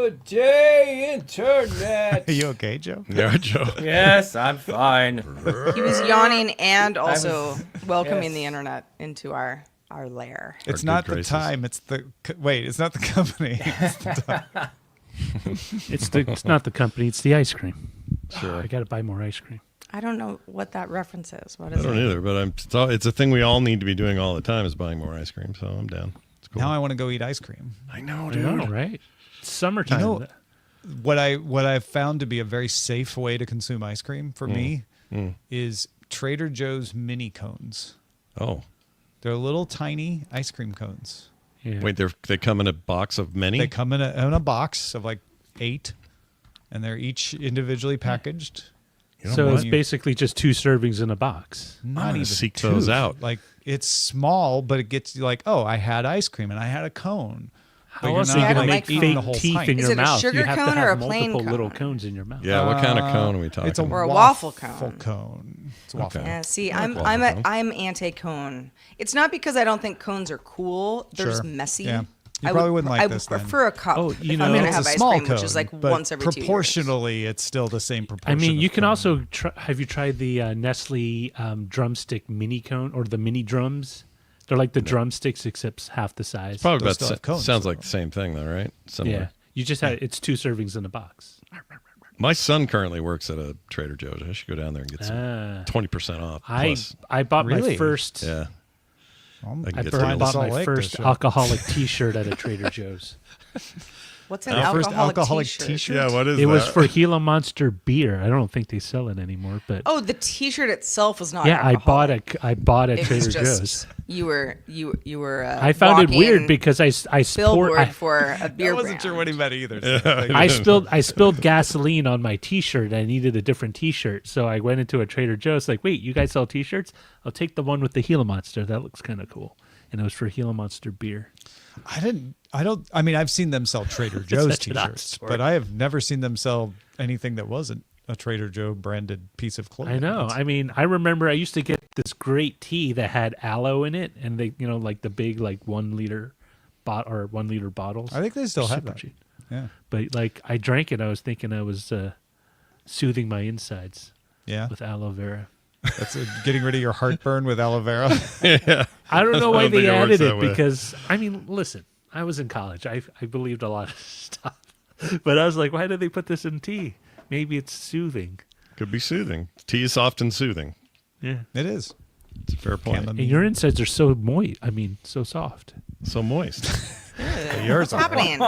Good day, Internet. Are you okay, Joe? Yeah, Joe. Yes, I'm fine. He was yawning and also welcoming yes. the internet into our lair. It's Our not good the graces. time. It's the wait. It's not the company. It's the time. It's not the company. It's the ice cream. Sure. I got to buy more ice cream. I don't know what that reference is. What I is don't it? either, but it's a thing we all need to be doing all the time is buying more ice cream. So I'm down. It's cool. Now I want to go eat ice cream. I know, I dude. know, right? It's summertime. You know, what I've found to be a very safe way to consume ice cream for me is Trader Joe's mini cones. Oh, They're little tiny ice cream cones. Yeah. wait, they come in a box of many? They come in a box of like 8, and they're each individually packaged. You know So what? it's basically just 2 servings in a box. Not gonna even seek 2. those out. Like it's small, but it gets you like, oh, I had ice cream and I had a cone. But How you're else not are you gonna going to make make eating the fake whole teeth pint. in Is your it a mouth? sugar You have cone to or have a plain multiple little cone? cones in your mouth. Yeah, what kind of cone are we talking? It's a Or a waffle waffle cone. cone. It's a waffle. Okay. Yeah, see, I like I'm waffle cone. I'm anti-cone. It's not because I don't think cones are cool. They're just Sure. messy. Yeah. You probably wouldn't like I this would then. prefer a cup. Oh, if you I'm know, gonna It's have a ice small cream, cone, which is like but once every 2 years. proportionally, it's still the same proportion. I mean, you of can cone. also have you tried the Nestle drumstick mini cone or the mini drums? They're like the drumsticks except half the size. Probably Those about still have cones, sounds though. like the same thing though, right? Similar. Yeah, you just had it's 2 servings in a box. My son currently works at a Trader Joe's. I should go down there and get some Ah. 20% off. I Plus. bought my Really? first. Yeah. I'm I can I get bought deals. my Salt Lake first this year. alcoholic T-shirt at a Trader Joe's. What's an Our first alcoholic t-shirt. t-shirt? Yeah, what is It that? was for Gila Monster beer. I don't think they sell it anymore, but Oh, the T-shirt itself was not. yeah, I bought alcoholic. at It Trader was Joe's. just you were. I found it weird walking because I billboard I, for a beer I wasn't brand. sure what he meant either. I spilled gasoline on my T-shirt. I needed a different T-shirt, so I went into a Trader Joe's. Like, wait, you guys sell T-shirts? I'll take the one with the Gila Monster. That looks kind of cool. And it was for Gila Monster beer. I mean, I've seen them sell Trader Joe's such an odd t-shirts, sport. but I have never seen them sell anything that wasn't a Trader Joe branded piece of clothing. I know. That's- I mean, I remember I used to get this great tea that had aloe in it, and they, like the big 1 liter or 1 liter bottles. I think they still have Super that. cheap. Yeah. But I drank it. I was thinking I was soothing my insides Yeah. with aloe vera. That's getting rid of your heartburn with aloe vera. I don't know why don't think they it works added that it way. because I mean, listen, I was in college. I believed a lot of stuff, but I was like, why did they put this in tea? Maybe it's soothing. Could be soothing. Tea is often soothing. Yeah, It is. It's a fair point. Chamomile. and your insides are so moist. I mean, so soft. So moist. Yours What's are. happening?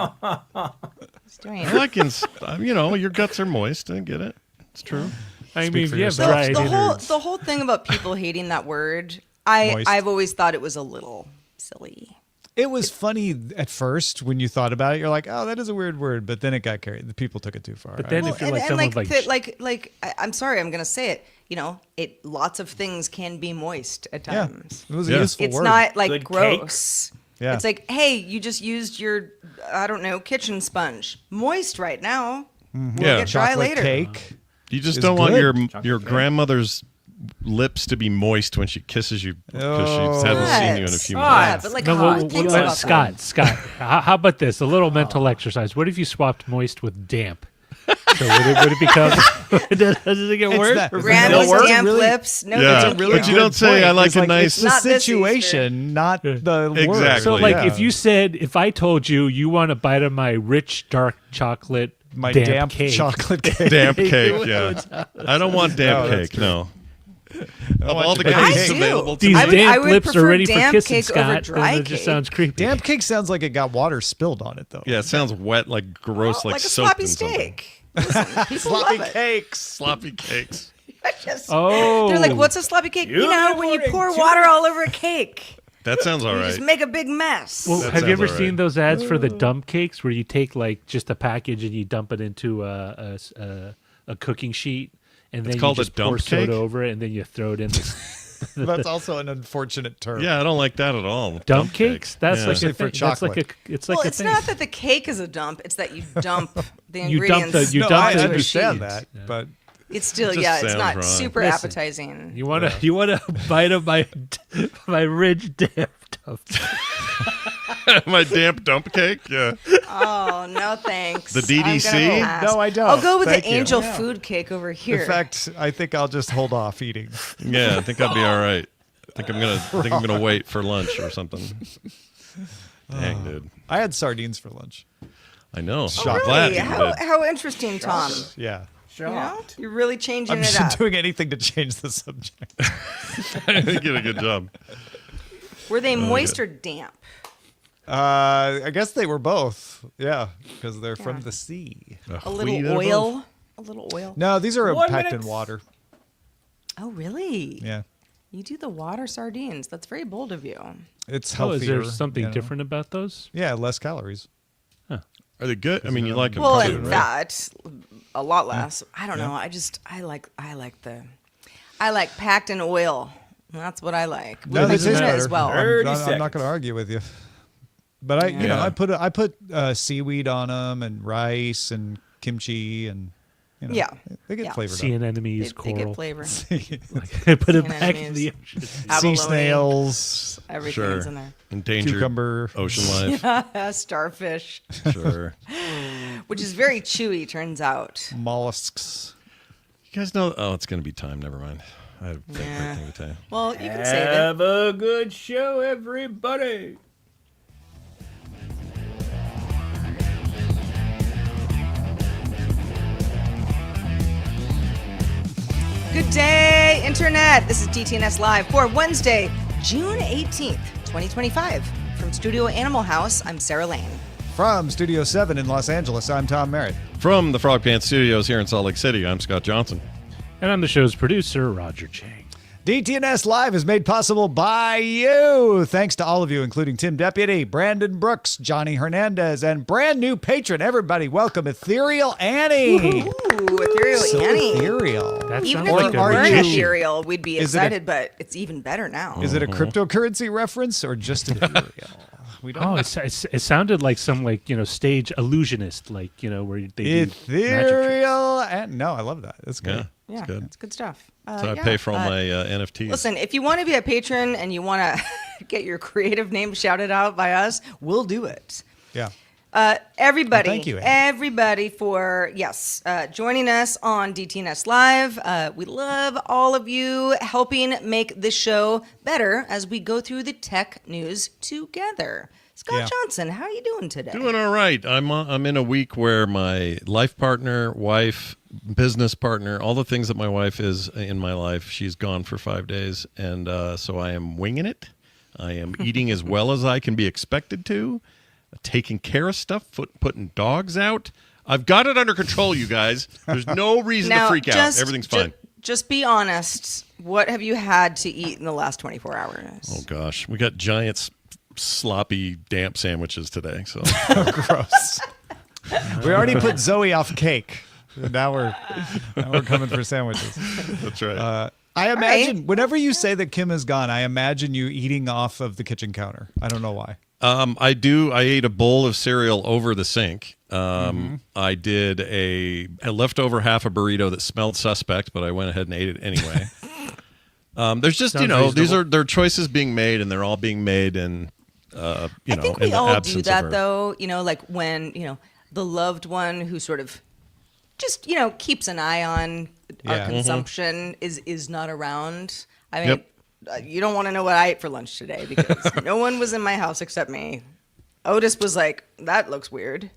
What's doing? I like your guts are moist. I get it. It's true. I Speak mean, for if you have yourself. dry The whole thing about people hating that word, Moist. I've always thought it was a little silly. It was funny at first when you thought about it. You're like, oh, that is a weird word. But then it got carried. The people took it too far. But then Well, if you're like someone I'm sorry, I'm gonna say it. Lots of things can be moist at yeah, times. it was a Yeah. useful It's word. not like Good gross. Yeah. It's like, hey, you just used your, I don't know, kitchen sponge. Moist right now. Will Yeah. get dry chocolate later. cake. You just It's don't want good. your grandmother's lips to be moist when she kisses you because she hasn't seen you in a few Yeah, months. but like no, hot well, things well, about Scott, how about this? A little mental exercise. What if you swapped moist with damp? So would it become? Does it get worse? that- them. It's Grandma's really- damp really- lips. No, Yeah. thank Really you. But you don't say, I like It's a nice- It's the Not this situation, not the word. Exactly. So, like, Yeah. if I told you you want a bite of my rich dark chocolate, my damp cake, chocolate cake. Damp cake, yeah. I don't want damp No, that's cake, no. Of want all the your damp cakes cake. available to these me. I would damp lips are prefer ready for damp kissing, cake over Scott. dry and it just cake. sounds creepy. Damp cake sounds like it got water spilled on it, though. Yeah, it sounds wet, like gross, Like a soaked sloppy in something. steak. Listen, people Sloppy love it. cakes. Sloppy cakes. Just- Oh, They're like, what's a sloppy cake? You know, when you pour water all over a cake, That sounds all you right. just make a big mess. Well, That have you sounds ever all seen right. those ads for the dump cakes where you take like just a package and you dump it into a cooking sheet and then called you a just pour dump soda cake? over it and then you throw it in the That's also an unfortunate term. Yeah, I don't like that at all. dump cakes? That's Yeah. like Especially a for thing. That's like chocolate. it's like Well, a it's thing. not that the cake is a dump; it's that you dump the You dump ingredients. the- you No, dump I the- understand sheet. that, but It's still, just it's sounds not wrong. super Listen, appetizing. You want a bite of my rich damp dump. My damp dump cake. Yeah. Oh, no thanks. The DDC? I'm gonna pass. No, I don't. I'll go with Thank the you. angel food cake over here. In fact, I think I'll just hold off eating. Yeah, I think I'll be all right. I think I'm gonna wait for lunch or something. Dang, dude. I had sardines for lunch. I know. Oh, I'm glad really? you How, did. how interesting, Tom. Yeah. You know? You're really changing I'm it just up. doing anything to change the subject. I think you did a good job. Were they moist or damp? I guess they were both. Yeah, because they're from the sea. A little oil? A little oil? No, these are 1 packed minute. in water. Oh, really? Yeah. You do the water sardines. That's very bold of you. It's Oh, healthier. is there something you know? different about those? Yeah, less calories. Are they good? I mean, you like them. Well, too, and right? that a lot less. I don't know. I like packed in oil. That's what I like. No, With they tuna taste better. as well. I'm 30 not going to seconds. argue with you. But I, you know, Yeah. I put seaweed on them and rice and kimchi and you know, Yeah. they get Yeah. flavored Sea up. anemones, They get coral. flavor. I put it Sea back in the anemones. ocean. Sea Abalone. snails, Everything's Sure. in there. Endangered cucumber. ocean life. Starfish, Sure. which is very chewy, turns out. mollusks. You guys know? Oh, it's going to be time. Never mind. I have a great Yeah. thing to tell you. Well, you can save it. Have a good show, everybody. Good day, Internet. This is DTNS Live for Wednesday, June 18th, 2025. From Studio Animal House, I'm Sarah Lane. From Studio 7 in Los Angeles, I'm Tom Merritt. From the Frog Pants Studios here in Salt Lake City, I'm Scott Johnson. And I'm the show's producer, Roger Chang. DTNS Live is made possible by you. Thanks to all of you, including Tim Deputy, Brandon Brooks, Johnny Hernandez, and brand new patron. Everybody, welcome Ethereal Annie. Ooh, Ethereal So Annie. ethereal. That Even sounds if like you a weren't magician. ethereal, we'd be Is it a- excited, but it's even better now. Is it a cryptocurrency reference or just ethereal? We don't Oh, know. it sounded like some stage illusionist, where they do magic tricks. Ethereal. And no, I love that. That's good. Yeah, Yeah, it's good. it's good stuff. So I pay for all my NFTs. Listen, if you want to be a patron and you want to get your creative name shouted out by us, we'll do it. Yeah. Everybody, Well, thank you, Anne. everybody for, joining us on DTNS Live. We love all of you helping make this show better as we go through the tech news together. Scott Yeah. Johnson, how are you doing today? Doing all right. I'm in a week where my life partner, wife, business partner, all the things that my wife is in my life, she's gone for 5 days, and so I am winging it. I am eating as well as I can be expected to, taking care of stuff, putting dogs out. I've got it under control, you guys. There's no reason to freak out. Everything's fine. Just be honest. What have you had to eat in the last 24 hours? Oh gosh, we got giant sloppy damp sandwiches today. So Gross. We already put Zoe off cake. Now we're coming for sandwiches. that's right. I imagine whenever you say that Kim is gone, I imagine you eating off of the kitchen counter. I don't know why. I ate a bowl of cereal over the sink. I did a leftover half a burrito that smelled suspect, but I went ahead and ate it anyway. There's just, Sounds they're choices being made, and they're all being made in, I think we in the all do absence of that, her. though. Like when, the loved one who sort of just, keeps an eye on our Yeah. consumption is not around. I mean, Yep. You don't want to know what I ate for lunch today because no one was in my house except me. Otis was like, that looks weird.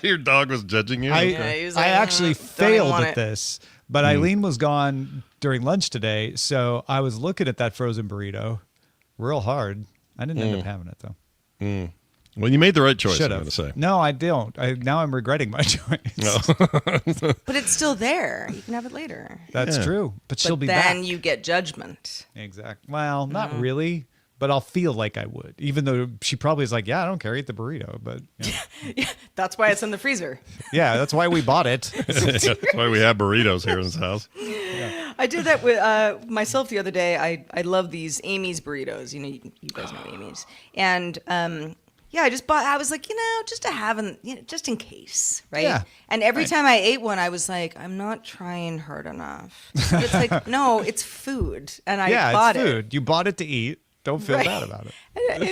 Your dog was judging you. he was I like, actually don't even failed want at it." this, but Eileen was gone during lunch today, so I was looking at that frozen burrito real hard. I didn't end up having it though. Well, you made the right choice. Should I'm have. going to say. No, I don't. Now I'm regretting my choice. But it's still there. You can have it later. That's Yeah. true, but she'll But be then back. you get judgment. Exactly. Well, not really, but I'll feel like I would, even though she probably is like, "Yeah, I don't care, eat the burrito." But That's why it's in the freezer. yeah, that's why we bought it. That's why we have burritos here in this house. I did that with myself the other day. I love these Amy's burritos. You guys know Amy's. And I just bought. I was like, just to have, just in case, right? Yeah, And every time I ate one, I was like, I'm not trying hard enough. But it's like, no, it's food, and I Yeah, bought it's it. food. You bought it to eat. Don't feel Right. bad about it. and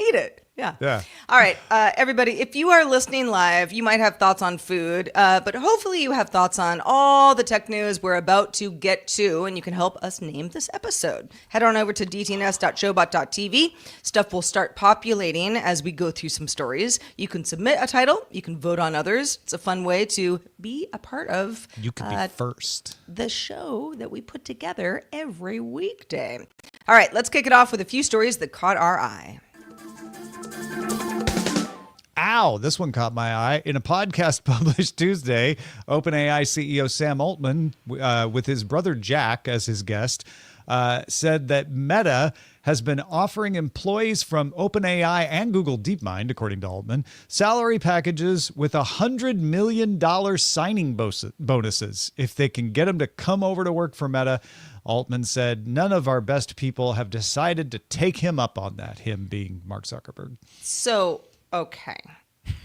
eat it. Yeah. Yeah. All right, everybody, if you are listening live, you might have thoughts on food, but hopefully you have thoughts on all the tech news we're about to get to, and you can help us name this episode. Head on over to dtns.showbot.tv. Stuff will start populating as we go through some stories. You can submit a title. You can vote on others. It's a fun way to be a part of You could be first. the show that we put together every weekday. All right, let's kick it off with a few stories that caught our eye. Ow, this one caught my eye. In a podcast published Tuesday, OpenAI CEO Sam Altman, with his brother Jack as his guest, said that Meta has been offering employees from OpenAI and Google DeepMind, according to Altman, salary packages with $100 million signing bonuses if they can get them to come over to work for Meta. Altman said, none of our best people have decided to take him up on that, him being Mark Zuckerberg. So, okay.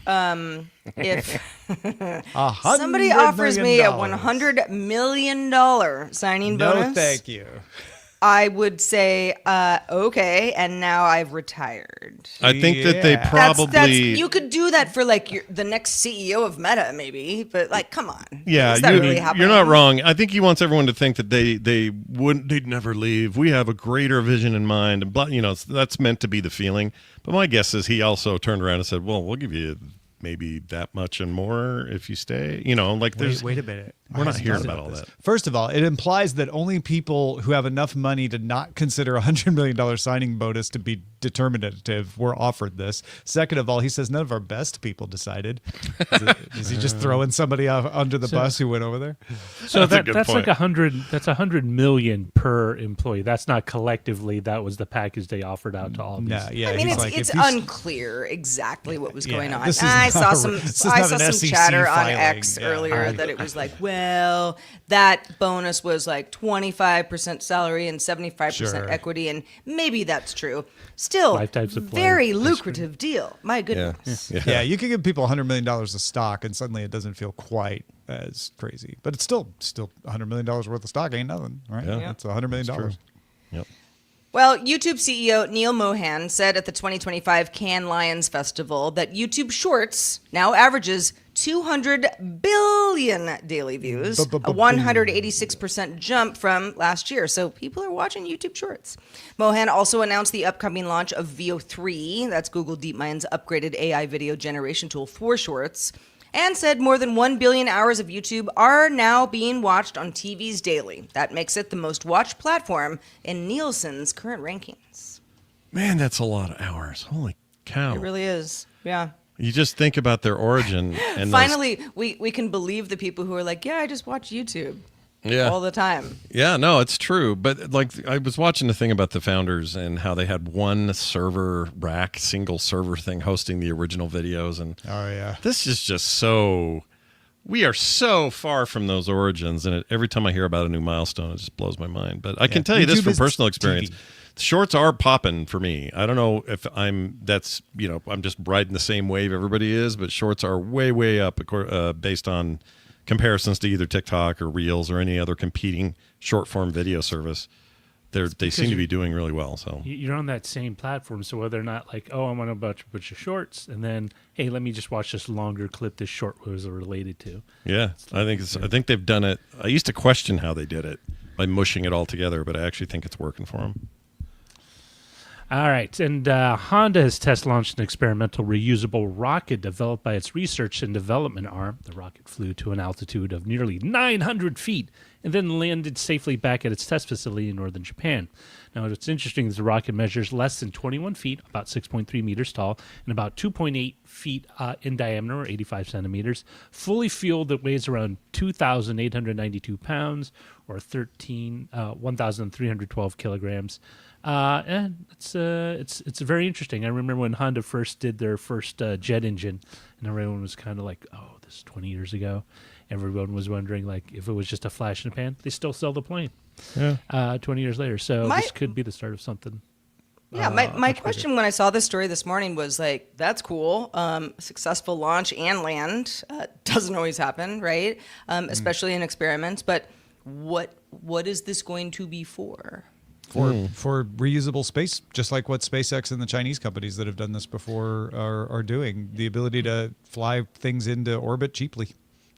If $100 somebody offers me a million. $100 million signing bonus, No, thank you. I would say, okay, and now I've retired. I think that they Yeah. probably. You could do that for like the next CEO of Meta, maybe, but like, come on. Yeah, Is that really happening? you're not wrong. I think he wants everyone to think that they'd never leave. We have a greater vision in mind, and blah, that's meant to be the feeling. But my guess is he also turned around and said, "Well, we'll give you maybe that much and more if you stay." There's Wait a minute. We're not hearing Talking about all this. that. First of all, it implies that only people who have enough money to not consider a $100 million signing bonus to be determinative were offered this. Second of all, he says none of our best people decided. Is he just throwing somebody under the bus who went over there? So That's a good that's point. like $100 million per employee. That's not collectively. That was the package they offered out to all these. No, yeah. I mean, he's it's, like, it's if you- unclear exactly what was going on. this is I not saw a- some this is I not saw an some SEC chatter on filing. X Yeah. earlier that it was like, well, that bonus was like 25% salary and 75% Sure. equity, and maybe that's true. Still, Lifetime supply very of ice lucrative deal. My Yeah. goodness. Yeah, you can give people $100 million of stock, and suddenly it doesn't feel quite as crazy. But it's still $100 million worth of stock ain't nothing, right? Yeah. That's $100 million. Yep. Well, YouTube CEO Neil Mohan said at the 2025 Cannes Lions Festival that YouTube Shorts now averages 200 billion daily views, a 186% jump from last year. So people are watching YouTube Shorts. Mohan also announced the upcoming launch of Veo 3, that's Google DeepMind's upgraded AI video generation tool for Shorts, and said more than 1 billion hours of YouTube are now being watched on TVs daily. That makes it the most watched platform in Nielsen's current rankings. Man, that's a lot of hours. Holy cow! It really is. Yeah. You just think about their origin and Finally, we can believe the people who are like, yeah, I just watch YouTube all the time. Yeah, no, it's true. But like, I was watching the thing about the founders and how they had one server rack, single server thing hosting the original videos, and Oh, yeah. this is just so. We are so far from those origins, and every time I hear about a new milestone, it just blows my mind. But I can tell you this YouTube from is personal TV. experience. Shorts are popping for me. I don't know if I'm just riding the same wave everybody is, but shorts are way up based on comparisons to either TikTok or Reels or any other competing short form video service. They seem to be doing really well. So You're on that same platform, so whether or not like, oh, I want to watch a bunch of shorts, and then hey, let me just watch this longer clip this short was related to. yeah, I think they've done it. I used to question how they did it by mushing it all together, but I actually think it's working for them. All right, and Honda has test launched an experimental reusable rocket developed by its research and development arm. The rocket flew to an altitude of nearly 900 feet and then landed safely back at its test facility in northern Japan. Now, what's interesting is the rocket measures less than 21 feet, about 6.3 meters tall, and about 2.8 feet in diameter, or 85 centimeters. Fully fueled, it weighs around 2,892 pounds, or 1,312 kilograms. And it's very interesting. I remember when Honda first did their first jet engine, and everyone was kind of like, "Oh, this is 20 years ago." Everyone was wondering, like, if it was just a flash in the pan. They still sell the plane. Yeah. 20 years later, so this could be the start of something. Yeah, my question when I saw this story this morning was like, that's cool. Successful launch and land doesn't always happen, right? Especially in experiments. But what is this going to be for? for reusable space, just like what SpaceX and the Chinese companies that have done this before are doing. The ability to fly things into orbit cheaply,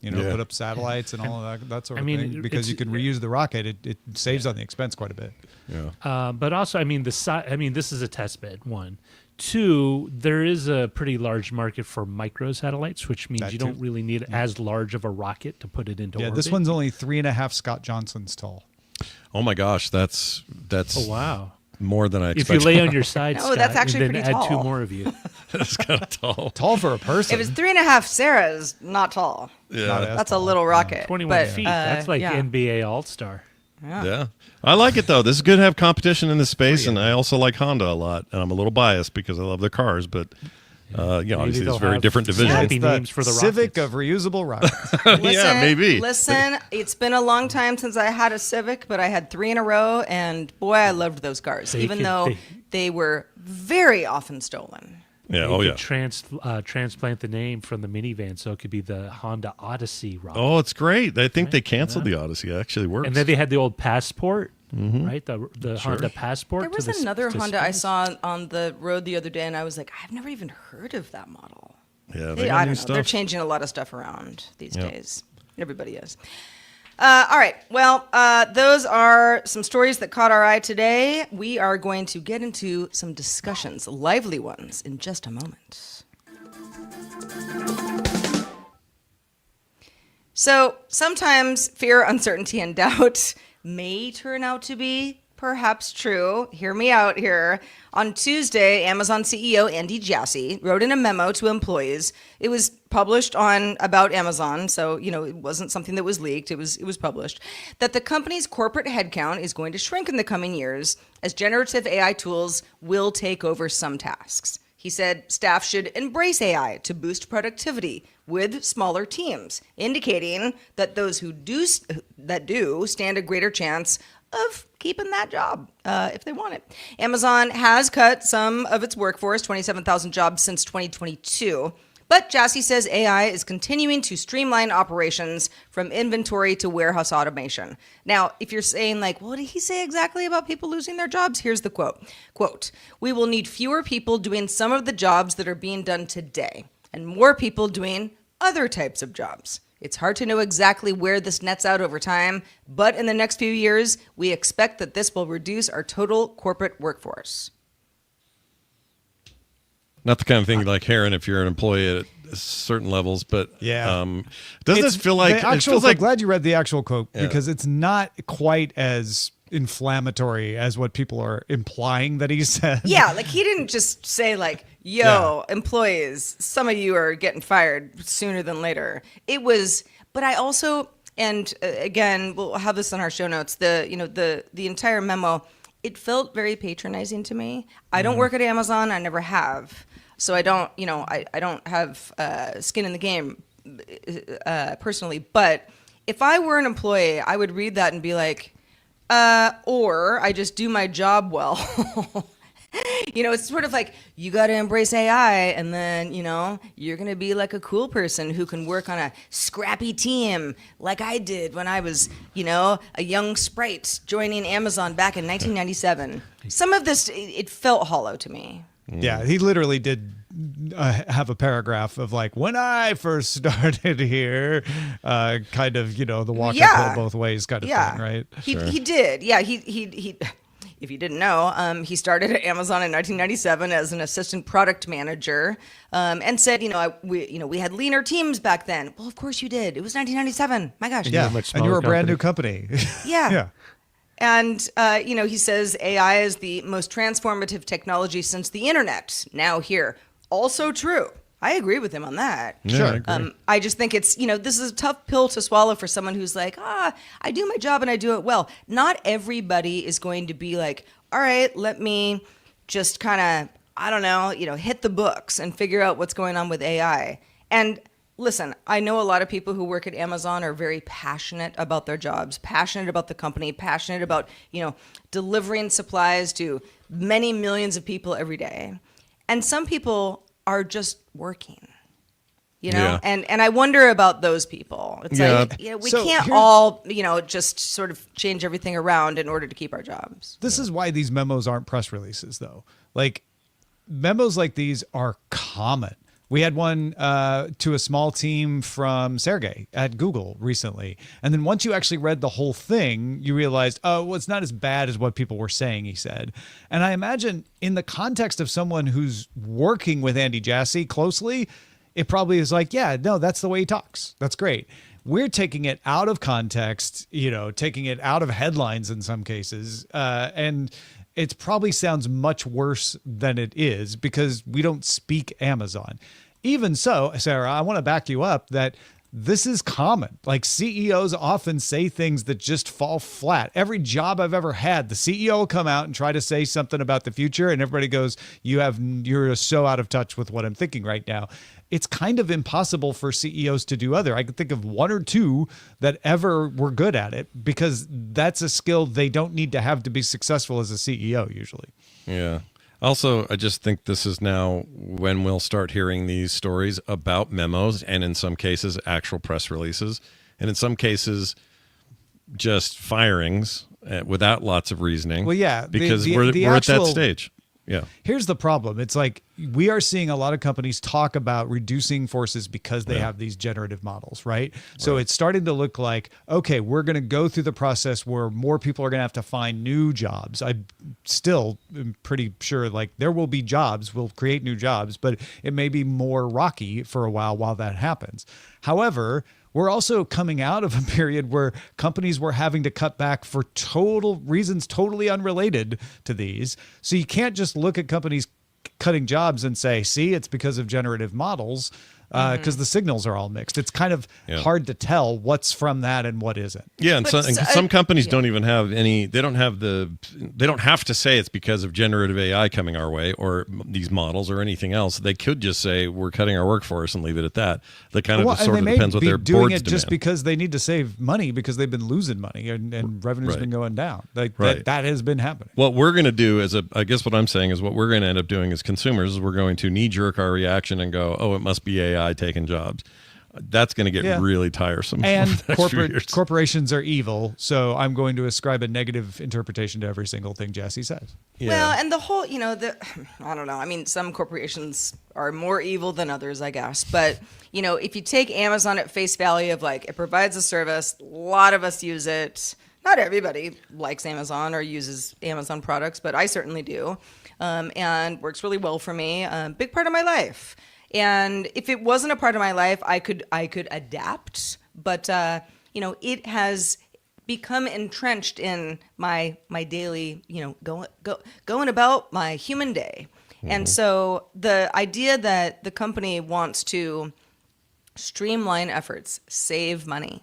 put up satellites and all of that sort of thing. Because you can reuse the rocket, it saves on the expense quite a bit. Yeah. But also, this is a test bed, one. Two, there is a pretty large market for micro satellites, which means you don't really need as large of a rocket to put it into orbit. This one's only 3.5 Scott Johnsons tall. Oh my gosh, that's oh wow, more than I if expected. you lay on your side, No, Scott, that's actually and then pretty add tall. 2 more of you. That's kind of tall. Tall for a person. If it's 3.5 Sarah's, not tall. Yeah. Not as That's a tall. little rocket. 21 but, feet. That's like yeah. NBA All-Star. Yeah. I like it though. This is good to have competition in this space, and I also like Honda a lot. And I'm a little biased because I love their cars, but obviously they'll it's a very have different division. snappy It's the names for the Civic rockets. of reusable rockets. Yeah, maybe. Listen, it's been a long time since I had a Civic, but I had 3 in a row, and boy, I loved those cars, even though they were very often stolen. Yeah. They Oh could yeah. transplant the name from the minivan, so it could be the Honda Odyssey rocket. Oh, it's great. I think they canceled the Odyssey. It actually works. And then they had the old Passport, right? The Honda Passport. There was to the, another to Honda I space. saw on the road the other day, and I was like, I've never even heard of that model. yeah, They, got I new don't know. stuff. They're changing a lot of stuff around these Yep. days. Everybody is. All right. Well, those are some stories that caught our eye today. We are going to get into some discussions, lively ones, in just a moment. So sometimes fear, uncertainty, and doubt may turn out to be perhaps true. Hear me out here. On Tuesday, Amazon CEO Andy Jassy wrote in a memo to employees. It was published on About Amazon, so it wasn't something that was leaked. It was published that the company's corporate headcount is going to shrink in the coming years as generative AI tools will take over some tasks. He said staff should embrace AI to boost productivity with smaller teams, indicating that those who do stand a greater chance of keeping that job if they want it. Amazon has cut some of its workforce, 27,000 jobs since 2022. But Jassy says AI is continuing to streamline operations from inventory to warehouse automation. Now, if you're saying what did he say exactly about people losing their jobs? Here's the quote. Quote, "We will need fewer people doing some of the jobs that are being done today and more people doing other types of jobs. It's hard to know exactly where this nets out over time, but in the next few years, we expect that this will reduce our total corporate workforce." Not the kind of thing like Heron if you're an employee at certain levels, but Yeah. doesn't this feel like the it actual? feels I'm like glad you read the actual quote because it's not quite as inflammatory as what people are implying that he said. Yeah, he didn't just say yo, employees, some of you are getting fired sooner than later. It was, but I also, and again, we'll have this on our show notes, the entire memo, it felt very patronizing to me. I don't work at Amazon, I never have. So I don't, I don't have skin in the game personally, but if I were an employee, I would read that and be like, or I just do my job well. It's sort of like, you got to embrace AI, and then, you're going to be like a cool person who can work on a scrappy team like I did when I was, a young sprite joining Amazon back in 1997. Some of this, it felt hollow to me. Yeah, he literally did have a paragraph of when I first started here, kind of, the walk uphill both ways kind of thing, right? He did. Yeah, he if you didn't know, he started at Amazon in 1997 as an assistant product manager, and said, we had leaner teams back then. Well, of course you did. It was 1997. My gosh. Yeah, much and you're a smaller brand new company. Yeah. Yeah. And, he says AI is the most transformative technology since the internet. Now here. Also true. I agree with him on that. Sure. I just think it's, this is a tough pill to swallow for someone who's like, I do my job and I do it well. Not everybody is going to be like, all right, let me just kind of, I don't know, hit the books and figure out what's going on with AI. And listen, I know a lot of people who work at Amazon are very passionate about their jobs, passionate about the company, passionate about, delivering supplies to many millions of people every day. And some people are just working. You know, Yeah. and I wonder about those people. It's Yeah. like, we So can't here- all, just sort of change everything around in order to keep our jobs. This is why these memos aren't press releases, though. Like, memos like these are common. We had one to a small team from Sergey at Google recently. And then once you actually read the whole thing, you realized, oh, well, it's not as bad as what people were saying, he said. And I imagine in the context of someone who's working with Andy Jassy closely, it probably is like, yeah, no, that's the way he talks. That's great. We're taking it out of context, taking it out of headlines in some cases. And it probably sounds much worse than it is because we don't speak Amazon. Even so, Sarah, I want to back you up that this is common. Like, CEOs often say things that just fall flat. Every job I've ever had, the CEO will come out and try to say something about the future, and everybody goes, you're so out of touch with what I'm thinking right now. It's kind of impossible for CEOs to do other. I could think of one or two that ever were good at it because that's a skill they don't need to have to be successful as a CEO usually. Yeah. Also, I just think this is now when we'll start hearing these stories about memos and in some cases actual press releases and in some cases just firings without lots of reasoning. Well, yeah, because the we're at that actual- stage. Yeah. Here's the problem. It's like we are seeing a lot of companies talk about reducing forces because they have these generative models, right? So it's starting to look like, okay, we're going to go through the process where more people are going to have to find new jobs. I still am pretty sure like there will be jobs, we'll create new jobs, but it may be more rocky for a while that happens. However, we're also coming out of a period where companies were having to cut back for total reasons totally unrelated to these. So you can't just look at companies cutting jobs and say, see, it's because of generative models, because the signals are all mixed. It's kind of hard to tell what's from that and what isn't. Yeah, and But some companies don't even have any. They don't have to say it's because of generative AI coming our way or these models or anything else. They could just say we're cutting our workforce and leave it at that. That kind of Well, just sort and of they may depends what be their doing boards it just demand. because they need to save money because they've been losing money and revenue's Right. been going down. Like Right. that has been happening. What we're going to do I guess what I'm saying is what we're going to end up doing as consumers is we're going to knee jerk our reaction and go, oh, it must be AI taking jobs. That's going to get really tiresome. And over the next few years. corporations are evil, so I'm going to ascribe a negative interpretation to every single thing Jassy says. Yeah. Well, and the whole, I don't know. I mean, some corporations are more evil than others, I guess. But, if you take Amazon at face value of like, it provides a service, a lot of us use it. Not everybody likes Amazon or uses Amazon products, but I certainly do. And works really well for me. Big part of my life. And if it wasn't a part of my life, I could adapt. But, it has become entrenched in my daily, going about my human day. And so the idea that the company wants to streamline efforts, save money,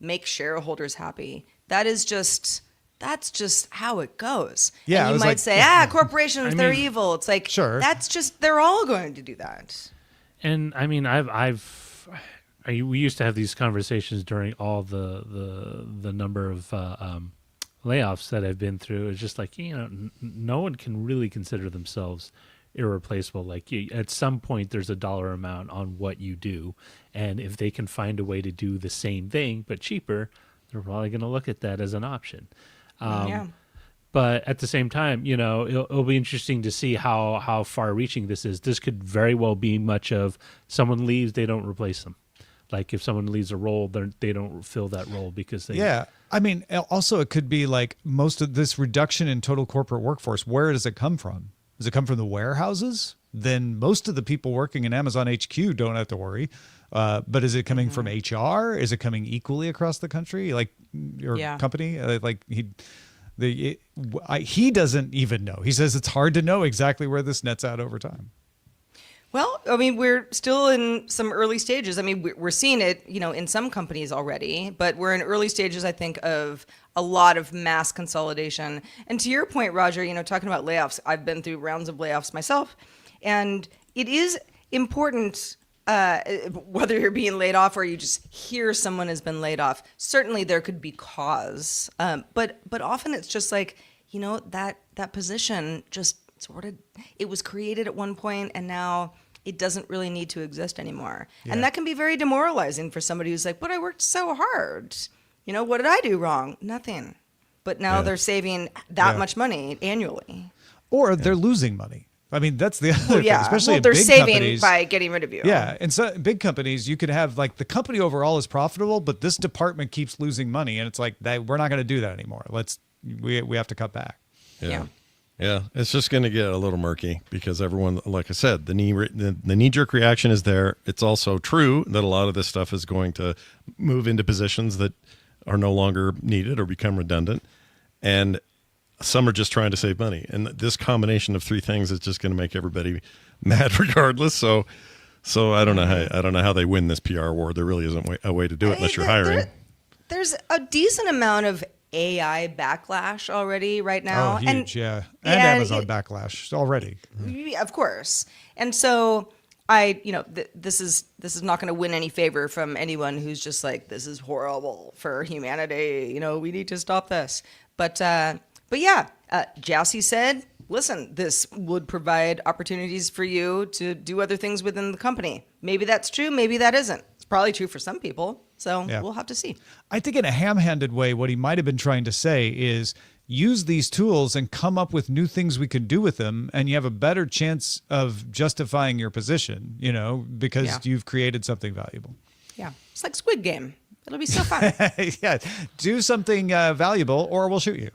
make shareholders happy, that's just how it goes. Yeah, and I you was might like- say, corporations, they're mean, evil. It's like, Sure. that's just, they're all going to do that. And I mean, we used to have these conversations during all the number of layoffs that I've been through. It's just like, no one can really consider themselves irreplaceable. Like at some point there's a dollar amount on what you do. And if they can find a way to do the same thing, but cheaper, they're probably going to look at that as an option. Yeah. But at the same time, it'll be interesting to see how far-reaching this is. This could very well be much of someone leaves, they don't replace them. Like if someone leaves a role, they don't fill that role because they. Yeah. I mean, also it could be like most of this reduction in total corporate workforce, where does it come from? Does it come from the warehouses? Then most of the people working in Amazon HQ don't have to worry. But is it coming from HR? Is it coming equally across the country? Like your company? He doesn't even know. He says it's hard to know exactly where this nets out over time. Well, I mean, we're still in some early stages. I mean, we're seeing it, in some companies already, but we're in early stages, I think, of a lot of mass consolidation. And to your point, Roger, talking about layoffs, I've been through rounds of layoffs myself. And it is important, whether you're being laid off or you just hear someone has been laid off. Certainly there could be cause. But often it's just like, that position just sort of, it was created at one point and now it doesn't really need to exist anymore. And that can be very demoralizing for somebody who's like, but I worked so hard. You know, what did I do wrong? Nothing. But now they're saving that much money annually. Or they're losing money. I mean, that's the other thing, especially well, in they're big saving companies. by getting rid of you. Yeah, and so big companies, you could have like the company overall is profitable, but this department keeps losing money, and it's like we're not going to do that anymore. We have to cut back. Yeah, it's just going to get a little murky because everyone, like I said, the knee-jerk reaction is there. It's also true that a lot of this stuff is going to move into positions that are no longer needed or become redundant, and some are just trying to save money. And this combination of three things is just going to make everybody mad regardless. So I don't know how they win this PR war. There really isn't a way to do it unless you're hiring. There's a decent amount of AI backlash already right now. Oh, huge, and Amazon backlash already. Yeah, of course. And so this is not going to win any favor from anyone who's just like, this is horrible for humanity. You know, we need to stop this. But yeah, Jassy said, listen, this would provide opportunities for you to do other things within the company. Maybe that's true. Maybe that isn't. It's probably true for some people. So we'll have to see. I think in a ham-handed way, what he might have been trying to say is use these tools and come up with new things we can do with them. And you have a better chance of justifying your position, you know, because you've created something valuable. Yeah. It's like Squid Game. It'll be so fun. Yeah. Do something valuable or we'll shoot you.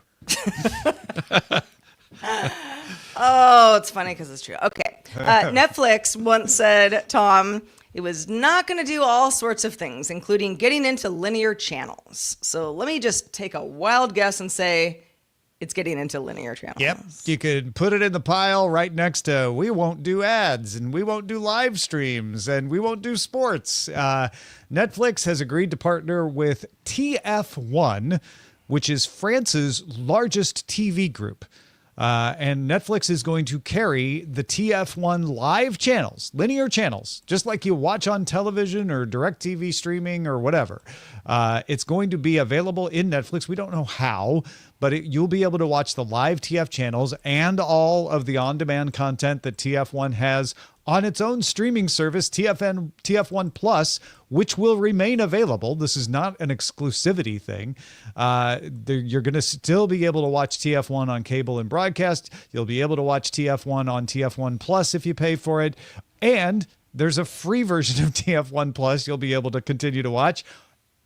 Oh, it's funny because it's true. Okay. Netflix once said, Tom, it was not going to do all sorts of things, including getting into linear channels. So let me just take a wild guess and say it's getting into linear channels. Yep. You could put it in the pile right next to we won't do ads and we won't do live streams and we won't do sports. Netflix has agreed to partner with TF1, which is France's largest TV group. And Netflix is going to carry the TF1 live channels, linear channels, just like you watch on television or DirecTV streaming or whatever. It's going to be available in Netflix. We don't know how, but you'll be able to watch the live TF channels and all of the on-demand content that TF1 has on its own streaming service, TF1 Plus, which will remain available. This is not an exclusivity thing. You're going to still be able to watch TF1 on cable and broadcast. You'll be able to watch TF1 on TF1 Plus if you pay for it. And there's a free version of TF1 Plus you'll be able to continue to watch.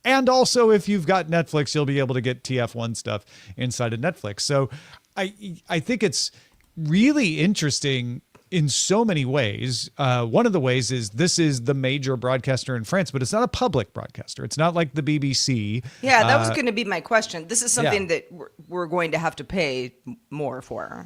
And also, if you've got Netflix, you'll be able to get TF1 stuff inside of Netflix. So I think it's really interesting in so many ways. One of the ways is this is the major broadcaster in France, but it's not a public broadcaster. It's not like the BBC. Yeah, that was going to be my question. This is something that we're going to have to pay more for,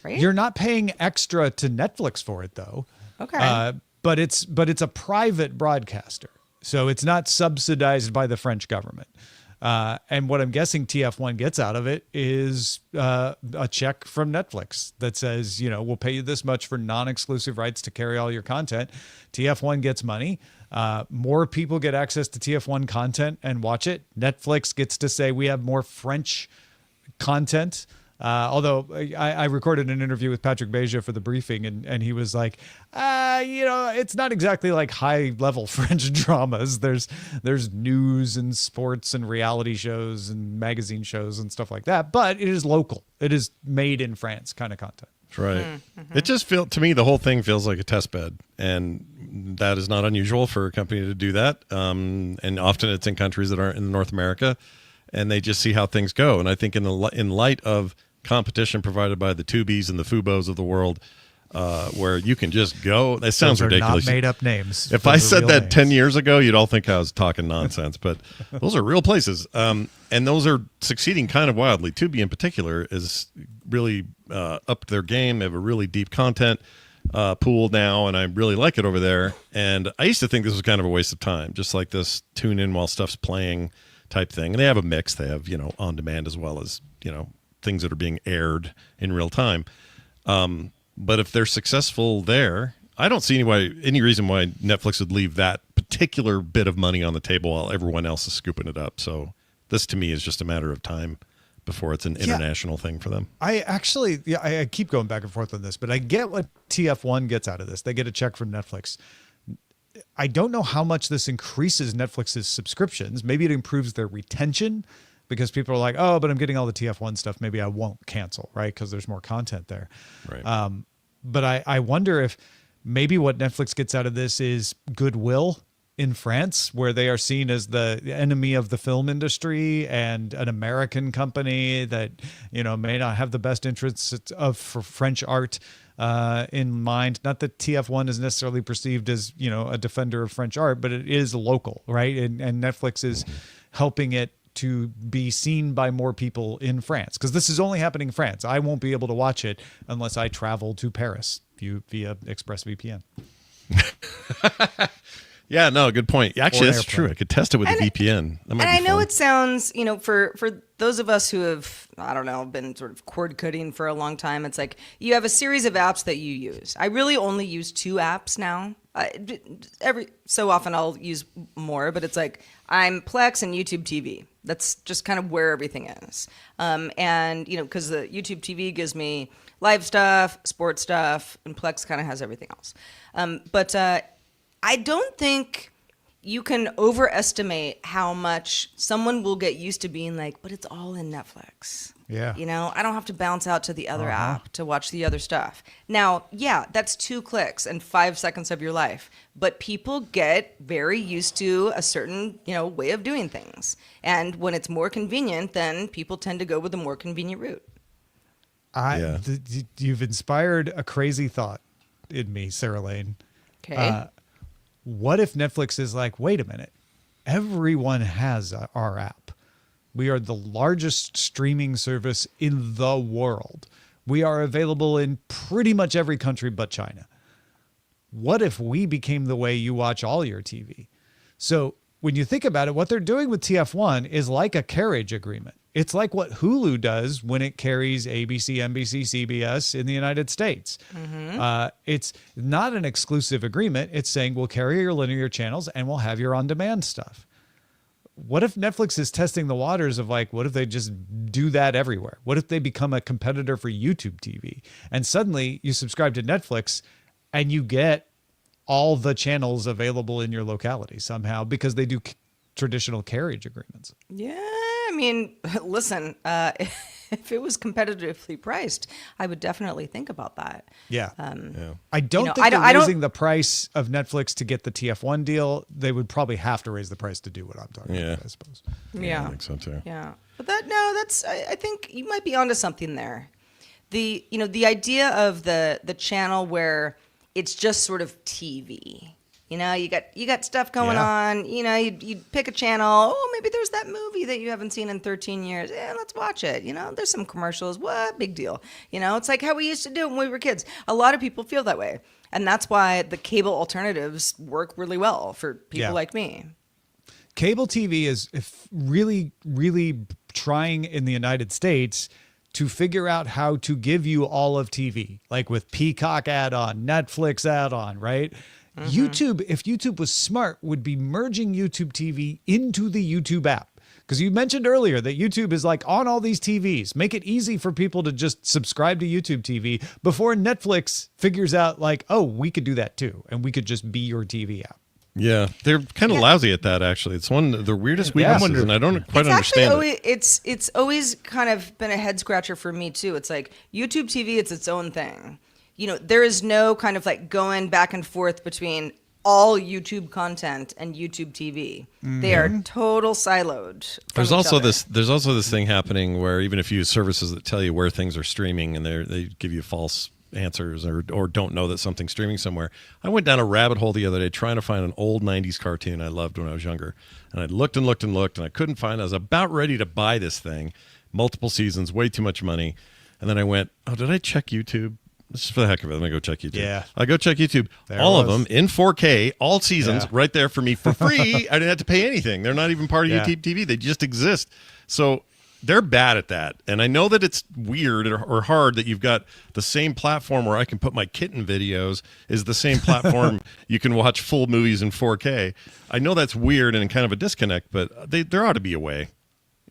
right? You're not paying extra to Netflix for it, though. Okay. But it's a private broadcaster. So it's not subsidized by the French government. And what I'm guessing TF1 gets out of it is a check from Netflix that says, you know, we'll pay you this much for non-exclusive rights to carry all your content. TF1 gets money. More people get access to TF1 content and watch it. Netflix gets to say we have more French content. Although I recorded an interview with Patrick Beja for the briefing, and he was like, it's not exactly like high level French dramas. There's news and sports and reality shows and magazine shows and stuff like that. But it is local. It is made in France kind of content. That's right. Mm-hmm. It just to me, the whole thing feels like a test bed, and that is not unusual for a company to do that. And often it's in countries that aren't in North America, and they just see how things go. And I think in light of competition provided by the Tubies and the Fubos of the world, where you can just go. That sounds ridiculous. Not made up names. If I said that names. 10 years ago, you'd all think I was talking nonsense, but those are real places. And those are succeeding kind of wildly. Tubi in particular is really upped their game. They have a really deep content pool now, and I really like it over there. And I used to think this was kind of a waste of time, just like this tune in while stuff's playing type thing. And they have a mix. They have, on demand as well as, things that are being aired in real time. But if they're successful there, I don't see any reason why Netflix would leave that particular bit of money on the table while everyone else is scooping it up. So this to me is just a matter of time before it's an international thing for them. I keep going back and forth on this, but I get what TF1 gets out of this. They get a check from Netflix. I don't know how much this increases Netflix's subscriptions. Maybe it improves their retention because people are like, oh, but I'm getting all the TF1 stuff. Maybe I won't cancel, right? Because there's more content there. Right. But I wonder if maybe what Netflix gets out of this is goodwill in France, where they are seen as the enemy of the film industry and an American company that, may not have the best interests for French art in mind. Not that TF1 is necessarily perceived as, a defender of French art, but it is local, right? And Netflix is helping it to be seen by more people in France, because this is only happening in France. I won't be able to watch it unless I travel to Paris via ExpressVPN. Yeah, no, good point. Actually, that's true. I could test it with a VPN. That might be I know fun. it sounds, for those of us who have, been sort of cord cutting for a long time, it's like you have a series of apps that you use. I really only use 2 apps now. Every so often I'll use more, but it's like I'm Plex and YouTube TV. That's just kind of where everything is. And, because the YouTube TV gives me live stuff, sports stuff, and Plex kind of has everything else. But I don't think you can overestimate how much someone will get used to being like, but it's all in Netflix. Yeah. I don't have to bounce out to the other app to watch the other stuff. Now, yeah, that's 2 clicks and 5 seconds of your life. But people get very used to a certain, way of doing things. And when it's more convenient, then people tend to go with the more convenient route. You've inspired a crazy thought in me, Sarah Lane. Okay. What if Netflix is like, wait a minute, everyone has our app. We are the largest streaming service in the world. We are available in pretty much every country but China. What if we became the way you watch all your TV? So when you think about it, what they're doing with TF1 is like a carriage agreement. It's like what Hulu does when it carries ABC, NBC, CBS in the United States. Mm-hmm. It's not an exclusive agreement. It's saying we'll carry your linear channels and we'll have your on-demand stuff. What if Netflix is testing the waters of what if they just do that everywhere? What if they become a competitor for YouTube TV? And suddenly you subscribe to Netflix and you get all the channels available in your locality somehow because they do traditional carriage agreements. Yeah, I mean, listen, if it was competitively priced, I would definitely think about that. Yeah. I don't think they're raising the price of Netflix to get the TF1 deal. They would probably have to raise the price to do what I'm talking about, I suppose. Yeah. I think so too. Yeah. But I think you might be onto something there. The idea of the channel where it's just sort of TV. You got stuff going on. You pick a channel. Oh, maybe there's that movie that you haven't seen in 13 years. Yeah, let's watch it. There's some commercials. What big deal? It's like how we used to do it when we were kids. A lot of people feel that way, and that's why the cable alternatives work really well for people like me. Cable TV is really, really trying in the United States to figure out how to give you all of TV, like with Peacock add-on, Netflix add-on, right? Mm-hmm. YouTube, if YouTube was smart, would be merging YouTube TV into the YouTube app. Because you mentioned earlier that YouTube is like on all these TVs. Make it easy for people to just subscribe to YouTube TV before Netflix figures out we could do that too. And we could just be your TV app. Yeah, they're kind of lousy at that, actually. It's one of the weirdest weaknesses, and I don't quite understand it. It's always kind of been a head scratcher for me, too. It's like YouTube TV, it's its own thing. There is no kind of going back and forth between all YouTube content and YouTube TV. Mm-hmm. They are total siloed. There's also this thing happening where even if you use services that tell you where things are streaming and they give you false answers or don't know that something's streaming somewhere. I went down a rabbit hole the other day trying to find an old 90s cartoon I loved when I was younger. And I looked and looked and looked and I couldn't find it. I was about ready to buy this thing. Multiple seasons, way too much money. And then I went, did I check YouTube? Just for the heck of it, I'm going to go check YouTube. Yeah. I go check YouTube. All of them in 4K, all seasons, right there for me for free. I didn't have to pay anything. They're not even part of YouTube TV. They just exist. So they're bad at that. And I know that it's weird or hard that you've got the same platform where I can put my kitten videos is the same platform you can watch full movies in 4K. I know that's weird and kind of a disconnect, but there ought to be a way,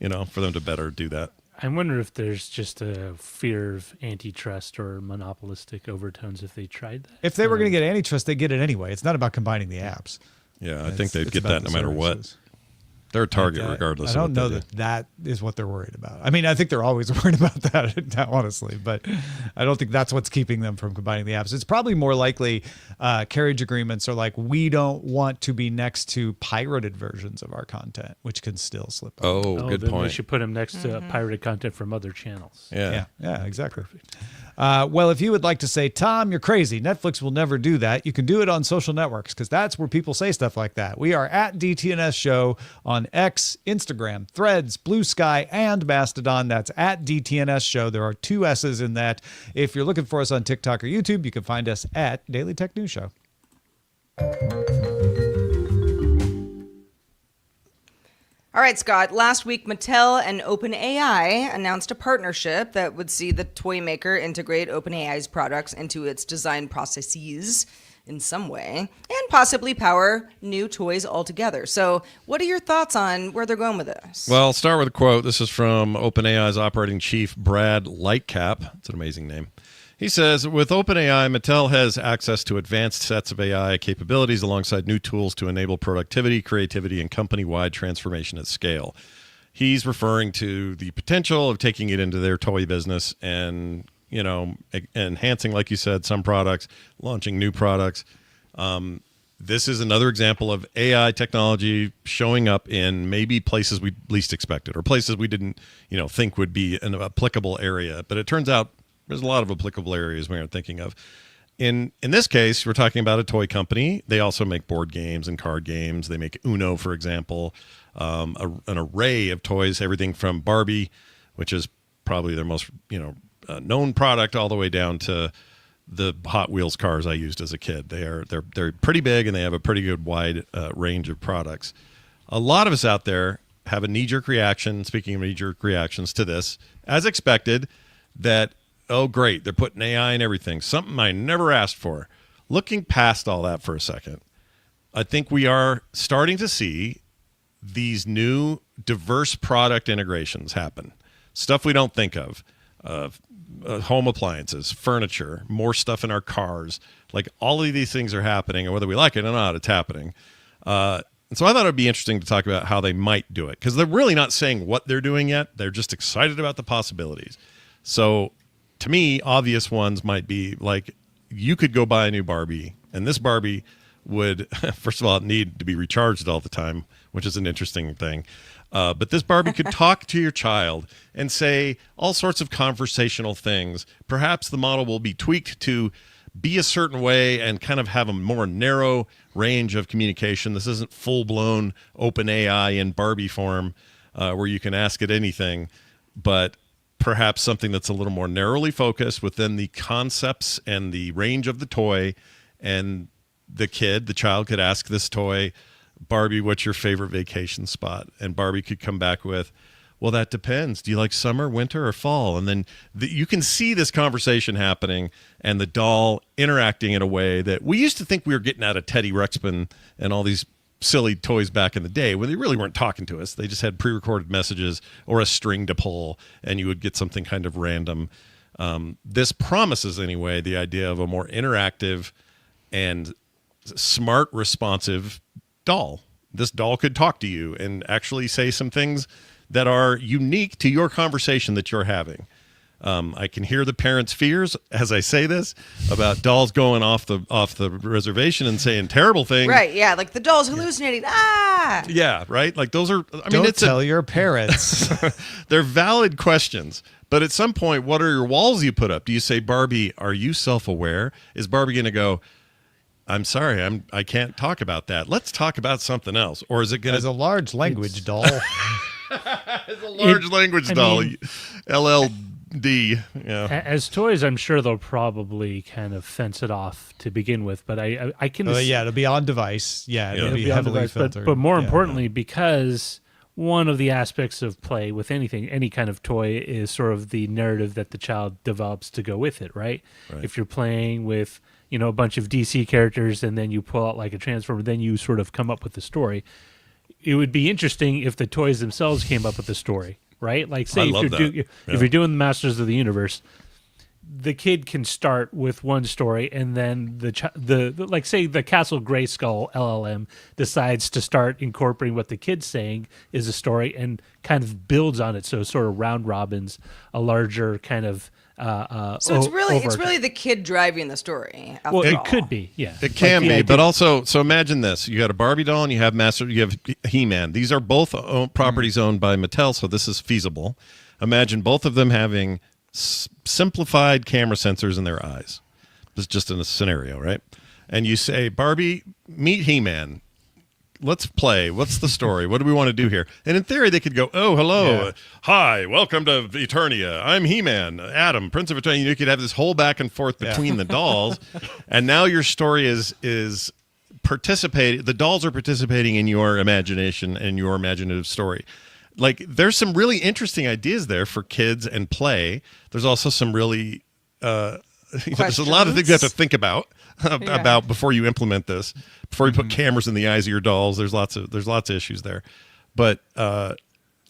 for them to better do that. I wonder if there's just a fear of antitrust or monopolistic overtones if they tried that. If they were going to get antitrust, they get it anyway. It's not about combining the apps. Yeah, I think they'd It's get about that no the matter what. services. They're a target regardless. I don't know of what that is what they're worried about. I mean, I think they're always worried about that, honestly, but I don't think that's what's keeping them from combining the apps. It's probably more likely carriage agreements are like, we don't want to be next to pirated versions of our content, which can still slip. Oh, good then point. They should put them next to pirated content from other channels. Yeah. Yeah, exactly. Well, if you would like to say, Tom, you're crazy, Netflix will never do that, you can do it on social networks because that's where people say stuff like that. We are at DTNS Show on X, Instagram, Threads, Blue Sky, and Mastodon. That's at DTNS Show. There are 2 S's in that. If you're looking for us on TikTok or YouTube, you can find us at Daily Tech News Show. All right, Scott. Last week, Mattel and OpenAI announced a partnership that would see the toy maker integrate OpenAI's products into its design processes in some way and possibly power new toys altogether. So what are your thoughts on where they're going with this? Well, I'll start with a quote. This is from OpenAI's operating chief, Brad Lightcap. It's an amazing name. He says, with OpenAI, Mattel has access to advanced sets of AI capabilities alongside new tools to enable productivity, creativity, and company-wide transformation at scale. He's referring to the potential of taking it into their toy business and, you know, enhancing, like you said, some products, launching new products. This is another example of AI technology showing up in maybe places we least expected or places we didn't, think would be an applicable area. But it turns out there's a lot of applicable areas we aren't thinking of. In this case, we're talking about a toy company. They also make board games and card games. They make Uno, for example, an array of toys, everything from Barbie, which is probably their most known product, all the way down to the Hot Wheels cars I used as a kid. They're pretty big and they have a pretty good wide range of products. A lot of us out there have a knee-jerk reaction. Speaking of knee-jerk reactions to this, as expected, that oh, great, they're putting AI in everything. Something I never asked for. Looking past all that for a second, I think we are starting to see these new diverse product integrations happen. Stuff we don't think of. Home appliances, furniture, more stuff in our cars. Like all of these things are happening, and whether we like it or not, it's happening. And so I thought it would be interesting to talk about how they might do it, because they're really not saying what they're doing yet. They're just excited about the possibilities. So to me, obvious ones might be like you could go buy a new Barbie, and this Barbie would, first of all, need to be recharged all the time, which is an interesting thing. But this Barbie could talk to your child and say all sorts of conversational things. Perhaps the model will be tweaked to be a certain way and kind of have a more narrow range of communication. This isn't full-blown OpenAI in Barbie form where you can ask it anything, but perhaps something that's a little more narrowly focused within the concepts and the range of the toy. And the child could ask this toy, Barbie, what's your favorite vacation spot? And Barbie could come back with, well, that depends. Do you like summer, winter, or fall? And then you can see this conversation happening and the doll interacting in a way that we used to think we were getting out of Teddy Ruxpin and all these silly toys back in the day where they really weren't talking to us. They just had pre-recorded messages or a string to pull, and you would get something kind of random. This promises, anyway, the idea of a more interactive and smart, responsive doll. This doll could talk to you and actually say some things that are unique to your conversation that you're having. I can hear the parents' fears as I say this about dolls going off the reservation and saying terrible things. Right, yeah, like the doll's hallucinating. Ah! Yeah, right? Like those are, Don't tell your parents. They're valid questions. But at some point, what are your walls you put up? Do you say, Barbie, are you self-aware? Is Barbie going to go, I'm sorry, I can't talk about that. Let's talk about something else. Or is it going to... As a large language doll. As a large language doll. LLD. Yeah. As toys, I'm sure they'll probably kind of fence it off to begin with. But I can... yeah, it'll be on device. Yeah, it'll be on heavily device, filtered. But more importantly, because one of the aspects of play with anything, any kind of toy, is sort of the narrative that the child develops to go with it, right? If you're playing with, a bunch of DC characters and then you pull out like a Transformer, then you sort of come up with the story. It would be interesting if the toys themselves came up with the story. right? Like, say I if love you're, that. if you're doing the Masters of the Universe, the kid can start with one story, and then the like, say the Castle Grayskull LLM decides to start incorporating what the kid's saying is a story and kind of builds on it, so it sort of round robins a larger kind of. So it's really the kid driving the story. Well, after it all. could be, yeah. It can the be, idea- but also, so imagine this: you got a Barbie doll, and you have He-Man. These are both properties owned by Mattel, so this is feasible. Imagine both of them having simplified camera sensors in their eyes. This is just in a scenario, right? And you say, Barbie, meet He-Man. Let's play. What's the story? What do we want to do here? And in theory, they could go, oh, hello. Yeah. Hi, welcome to Eternia. I'm He-Man, Adam, Prince of Eternia. You could have this whole back and forth between the dolls. And now your story is participating. The dolls are participating in your imagination and your imaginative story. Like, there's some really interesting ideas there for kids and play. There's also some really there's a lot of things you have to think about before you implement this. Before you put cameras in the eyes of your dolls, there's lots of issues there. But what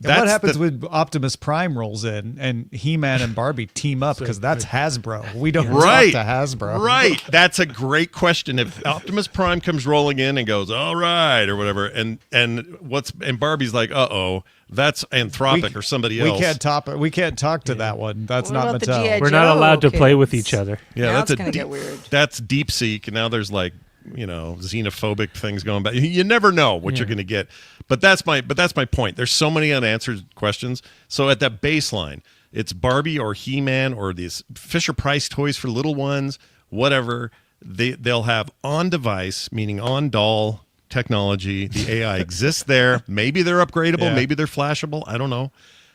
happens when Optimus Prime rolls in and He-Man and Barbie team up, because that's Hasbro. We don't talk to Hasbro. Right. That's a great question. If Optimus Prime comes rolling in and goes, all right, or whatever, and Barbie's like, uh-oh, that's Anthropic or somebody else. We can't talk to that one. That's What not about the Mattel. G.I. We're not allowed to play with kids? each other. Yeah, Now that's it's gonna get weird. That's deep seek, and now there's like, xenophobic things going back. You never know what you're going to get. But that's my point. There's so many unanswered questions. So at that baseline, it's Barbie or He-Man or these Fisher Price toys for little ones, whatever. They'll have on device, meaning on doll technology. The AI exists there. Maybe they're upgradable. Yeah. Maybe they're flashable. I don't know.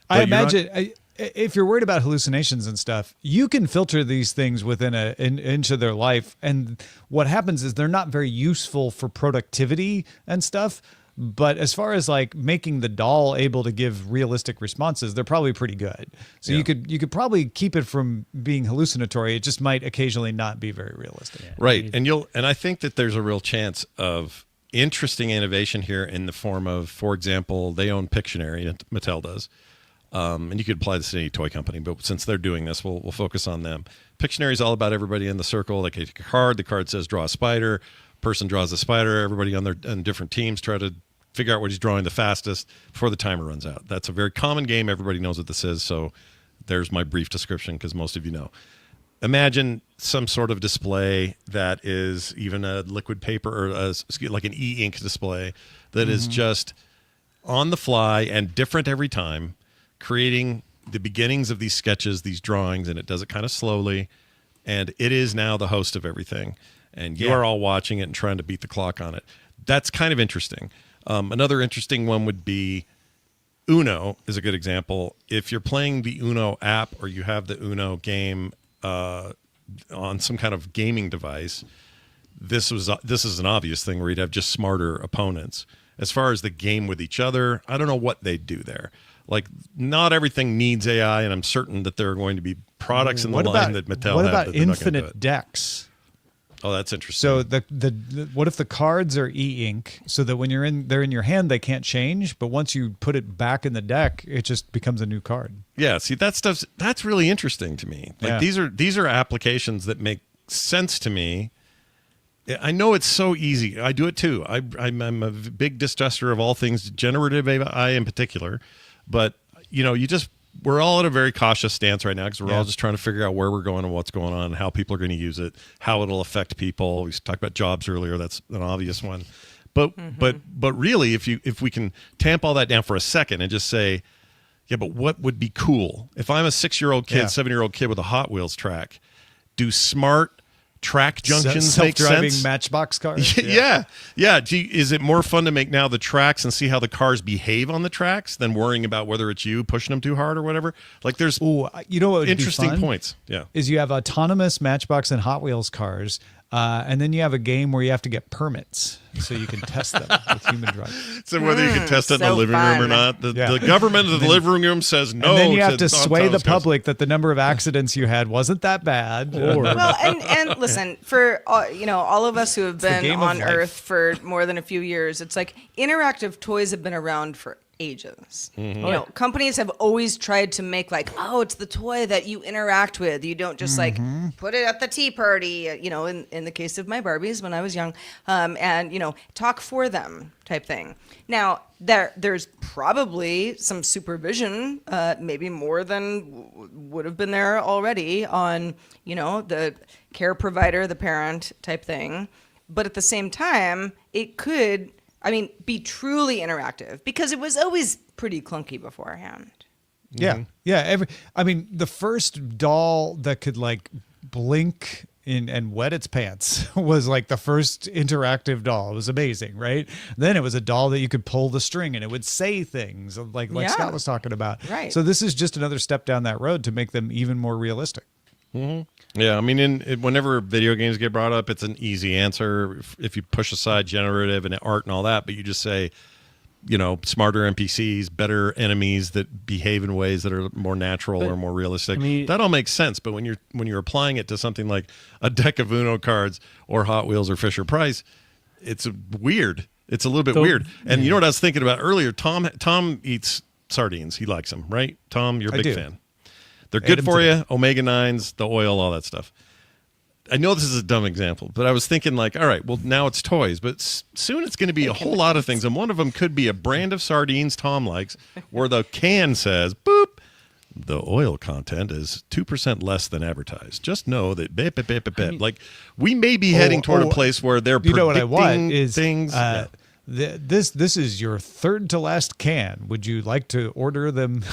I But you're not- imagine if you're worried about hallucinations and stuff, you can filter these things within an inch of their life. And what happens is they're not very useful for productivity and stuff. But as far as like making the doll able to give realistic responses, they're probably pretty good. So you could probably keep it from being hallucinatory. It just might occasionally not be very realistic. Right. And I think that there's a real chance of interesting innovation here in the form of, for example, they own Pictionary, Mattel does. And you could apply this to any toy company, but since they're doing this, we'll focus on them. Pictionary is all about everybody in the circle. They take a card. The card says draw a spider. Person draws a spider. Everybody on different teams try to figure out what he's drawing the fastest before the timer runs out. That's a very common game. Everybody knows what this is. So there's my brief description, because most of you know. Imagine some sort of display that is even a liquid paper or like an e-ink display that is just on the fly and different every time, creating the beginnings of these sketches, these drawings, and it does it kind of slowly. And it is now the host of everything. And you are all watching it and trying to beat the clock on it. That's kind of interesting. Another interesting one would be Uno is a good example. If you're playing the Uno app or you have the Uno game on some kind of gaming device, this is an obvious thing where you'd have just smarter opponents. As far as the game with each other, I don't know what they'd do there. Like, not everything needs AI, and I'm certain that there are going to be products in the line that Mattel What have about that they're not gonna do infinite it. decks? Oh, that's interesting. So the what if the cards are e-ink, so that when they're in your hand, they can't change, but once you put it back in the deck, it just becomes a new card. Yeah, see, that's really interesting to me. Like, these are applications that make sense to me. I know it's so easy. I do it too. I'm a big distruster of all things generative AI in particular, but we're all at a very cautious stance right now, because we're all just trying to figure out where we're going and what's going on and how people are going to use it, how it'll affect people. We talked about jobs earlier. That's an obvious one. But really, if we can tamp all that down for a second and just say, yeah, but what would be cool? If I'm a 6-year-old kid, 7-year-old kid with a Hot Wheels track, do smart track junctions make Self-driving sense? Matchbox cars. Yeah. Gee, is it more fun to make now the tracks and see how the cars behave on the tracks than worrying about whether it's you pushing them too hard or whatever? Like, there's what would interesting be fun points. Yeah. is you have autonomous Matchbox and Hot Wheels cars, and then you have a game where you have to get permits so you can test them with human drivers. So whether you can test it in the so living room or fun. not, the government of the living room says no. And then you have to to sway the autonomous cars. public that the number of accidents you had wasn't that bad. Well, and listen, for all of us who have been game of on life. Earth for more than a few years, it's like interactive toys have been around forever. ages. Mm-hmm. You know, companies have always tried to make like, oh, it's the toy that you interact with. You don't just like put it at the tea party, you know, in the case of my Barbies when I was young, and, you know, talk for them type thing. Now, there's probably some supervision, maybe more than would have been there already on, you know, the care provider, the parent type thing. But at the same time, it could, I mean, be truly interactive because it was always pretty clunky beforehand. Yeah. Yeah. I mean, the first doll that could like blink and wet its pants was like the first interactive doll. It was amazing, right? Then it was a doll that you could pull the string and it would say things like Yeah. Scott was talking about. Right. So this is just another step down that road to make them even more realistic. Yeah, I mean, whenever video games get brought up, it's an easy answer if you push aside generative and art and all that, but you just say, you know, smarter NPCs, better enemies that behave in ways that are more natural or more realistic. I mean, that all makes sense. But when you're applying it to something like a deck of Uno cards or Hot Wheels or Fisher Price, it's weird. It's a little bit weird. And you know what I was thinking about earlier? Tom eats sardines. He likes them, right? Tom, you're a big fan. They're good for you. Omega-9s, the oil, all that stuff. I know this is a dumb example, but I was thinking like, all right, well, now it's toys, but soon it's going to be a whole lot of things. And one of them could be a brand of sardines Tom likes where the can says, boop, the oil content is 2% less than advertised. Just know that, like, we may be heading toward a place where they're predicting what I want is, things. This is your third to last can. Would you like to order them?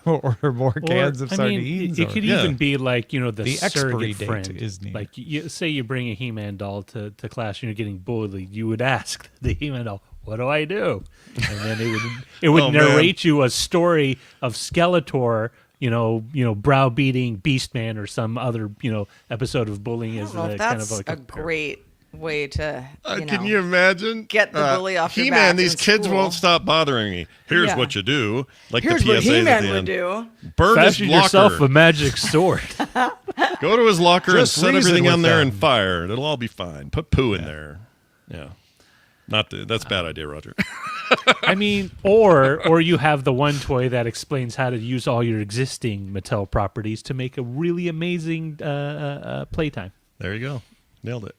Order more cans of sardines? It could even be like, you know, the expiry surrogate date friend. is needed. Like, say you bring a He-Man doll to class and you're getting bullied, you would ask the He-Man doll, what do I do? And then it would narrate you a story of Skeletor, you know, browbeating Beastman or some other, you know, episode of bullying. I don't know if that's a great way to, can you imagine? Get the bully off your back. He-Man, these kids school. won't stop bothering me. Here's Yeah. what you do. Like Here's the what PSAs He-Man at the would end. do. Burn his Fashion locker. yourself a magic sword. Go to his locker and Just set reason everything with on there them. and fire. It'll all be fine. Put poo in there. Yeah. That's a bad idea, Roger. I mean, or you have the one toy that explains how to use all your existing Mattel properties to make a really amazing playtime. There you go. Nailed it.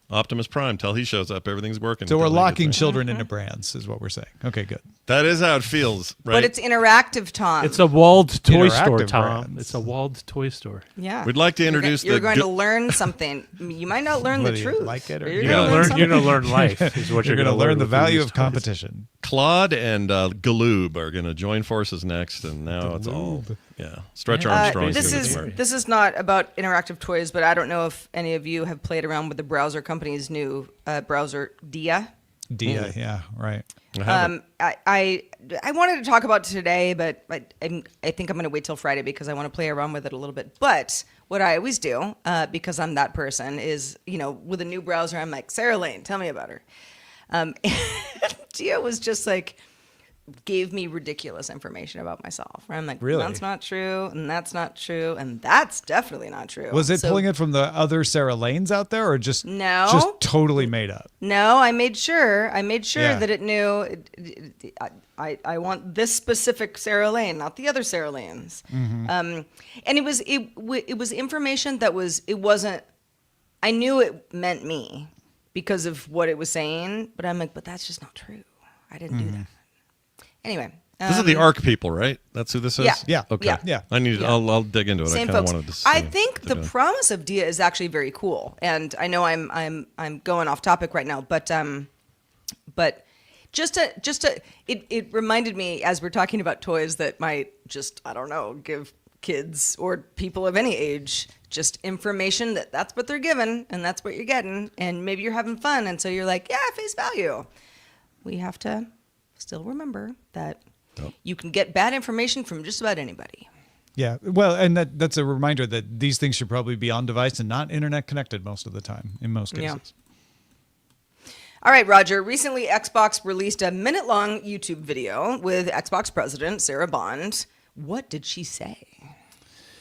Optimus Prime, till he shows up, everything's working. So we're until he gets locking there. children into brands, is what we're saying. Okay, good. That is how it feels, right? But it's interactive, Tom. It's a walled toy store, Interactive Tom. brands. It's a walled toy store. yeah. We'd like to introduce You're the going to learn something. You might not learn the Whether you truth. like it or You're not. gonna learn You're going to something. learn life. Is what You're you're going to learn the with value these of toys. competition. Claude and Galoob are going to join forces next, and now it's all Stretch Armstrong. This is not about interactive toys, but I don't know if any of you have played around with the browser company's new browser Dia. Dia, yeah, right. I wanted to talk about it today, but I think I'm going to wait till Friday because I want to play around with it a little bit. But what I always do, because I'm that person, is, you know, with a new browser, I'm like, Sarah Lane, tell me about her. Dia was just like, gave me ridiculous information about myself. Where I'm like, Really? That's not true, and that's not true, and that's definitely not true. Was it So- pulling it from the other Sarah Lanes out there, or just totally made up? No, I made sure Yeah. that it knew. I want this specific Sarah Lane, not the other Sarah Lanes. And it was information that it wasn't. I knew it meant me because of what it was saying, but I'm like, but that's just not true. I didn't do that. Anyway. This is the ARC people, right? That's who this is? Yeah. Yeah. Okay. Yeah. I need. Yeah. I'll dig into it. Same I kind of folks. wanted to see. I think what the they're doing. promise of Dia is actually very cool, and I know I'm going off topic right now, but it reminded me as we're talking about toys that might just, I don't know, give kids or people of any age just information that's what they're given and that's what you're getting, and maybe you're having fun, and so you're like, yeah, face value. We have to still remember that you can get bad information from just about anybody. Yeah. Well, and that's a reminder that these things should probably be on device and not internet connected most of the time, in most cases. Yeah. All right, Roger. Recently, Xbox released a minute-long YouTube video with Xbox president Sarah Bond. What did she say?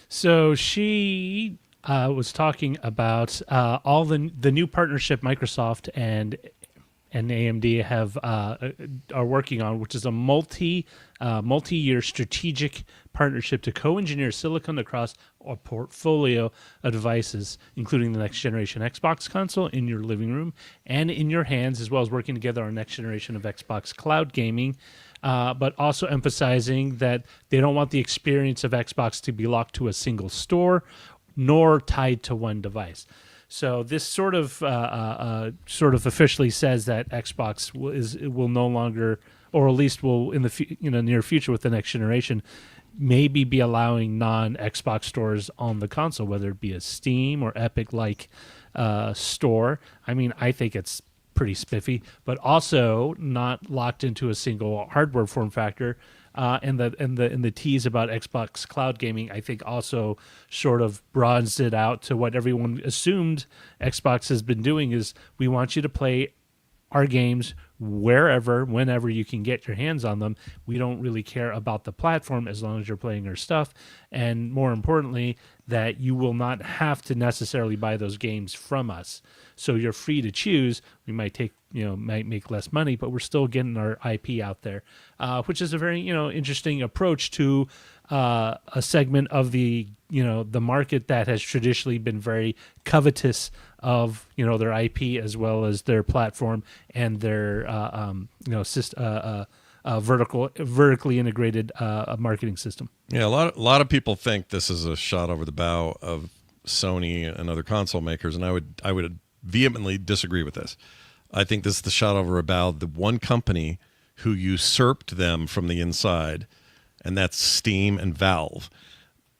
So she was talking about all the new partnership Microsoft and and AMD have are working on, which is a multi-year strategic partnership to co-engineer silicon across a portfolio of devices, including the next generation Xbox console in your living room and in your hands, as well as working together on next generation of Xbox cloud gaming. But also emphasizing that they don't want the experience of Xbox to be locked to a single store, nor tied to one device. So this sort of officially says that Xbox will no longer, or at least will in the near future with the next generation, maybe be allowing non-Xbox stores on the console, whether it be a Steam or Epic-like store. I mean, I think it's pretty spiffy, but also not locked into a single hardware form factor. And the tease about Xbox cloud gaming, I think, also sort of broadens it out to what everyone assumed Xbox has been doing is we want you to play our games wherever, whenever you can get your hands on them. We don't really care about the platform as long as you're playing our stuff. And more importantly, that you will not have to necessarily buy those games from us. So you're free to choose. We might might make less money, but we're still getting our IP out there, which is a very, interesting approach to a segment of the market that has traditionally been very covetous of, their IP as well as their platform and their, vertically integrated marketing system. Yeah, a lot of people think this is a shot over the bow of Sony and other console makers, and I would vehemently disagree with this. I think this is the shot over a bow of the one company who usurped them from the inside, and that's Steam and Valve.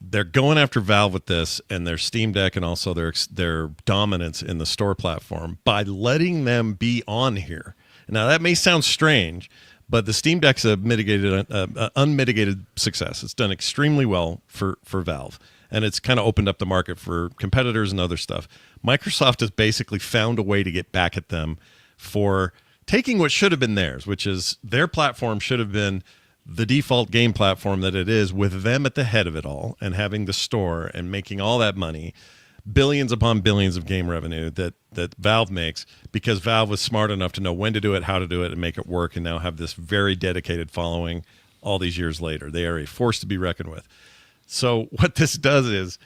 They're going after Valve with this and their Steam Deck and also their dominance in the store platform by letting them be on here. Now, that may sound strange, but the Steam Deck's a unmitigated success. It's done extremely well for Valve, and it's kind of opened up the market for competitors and other stuff. Microsoft has basically found a way to get back at them for taking what should have been theirs, which is their platform should have been the default game platform that it is, with them at the head of it all and having the store and making all that money, billions upon billions of game revenue that Valve makes, because Valve was smart enough to know when to do it, how to do it, and make it work, and now have this very dedicated following all these years later. They are a force to be reckoned with. So what this does is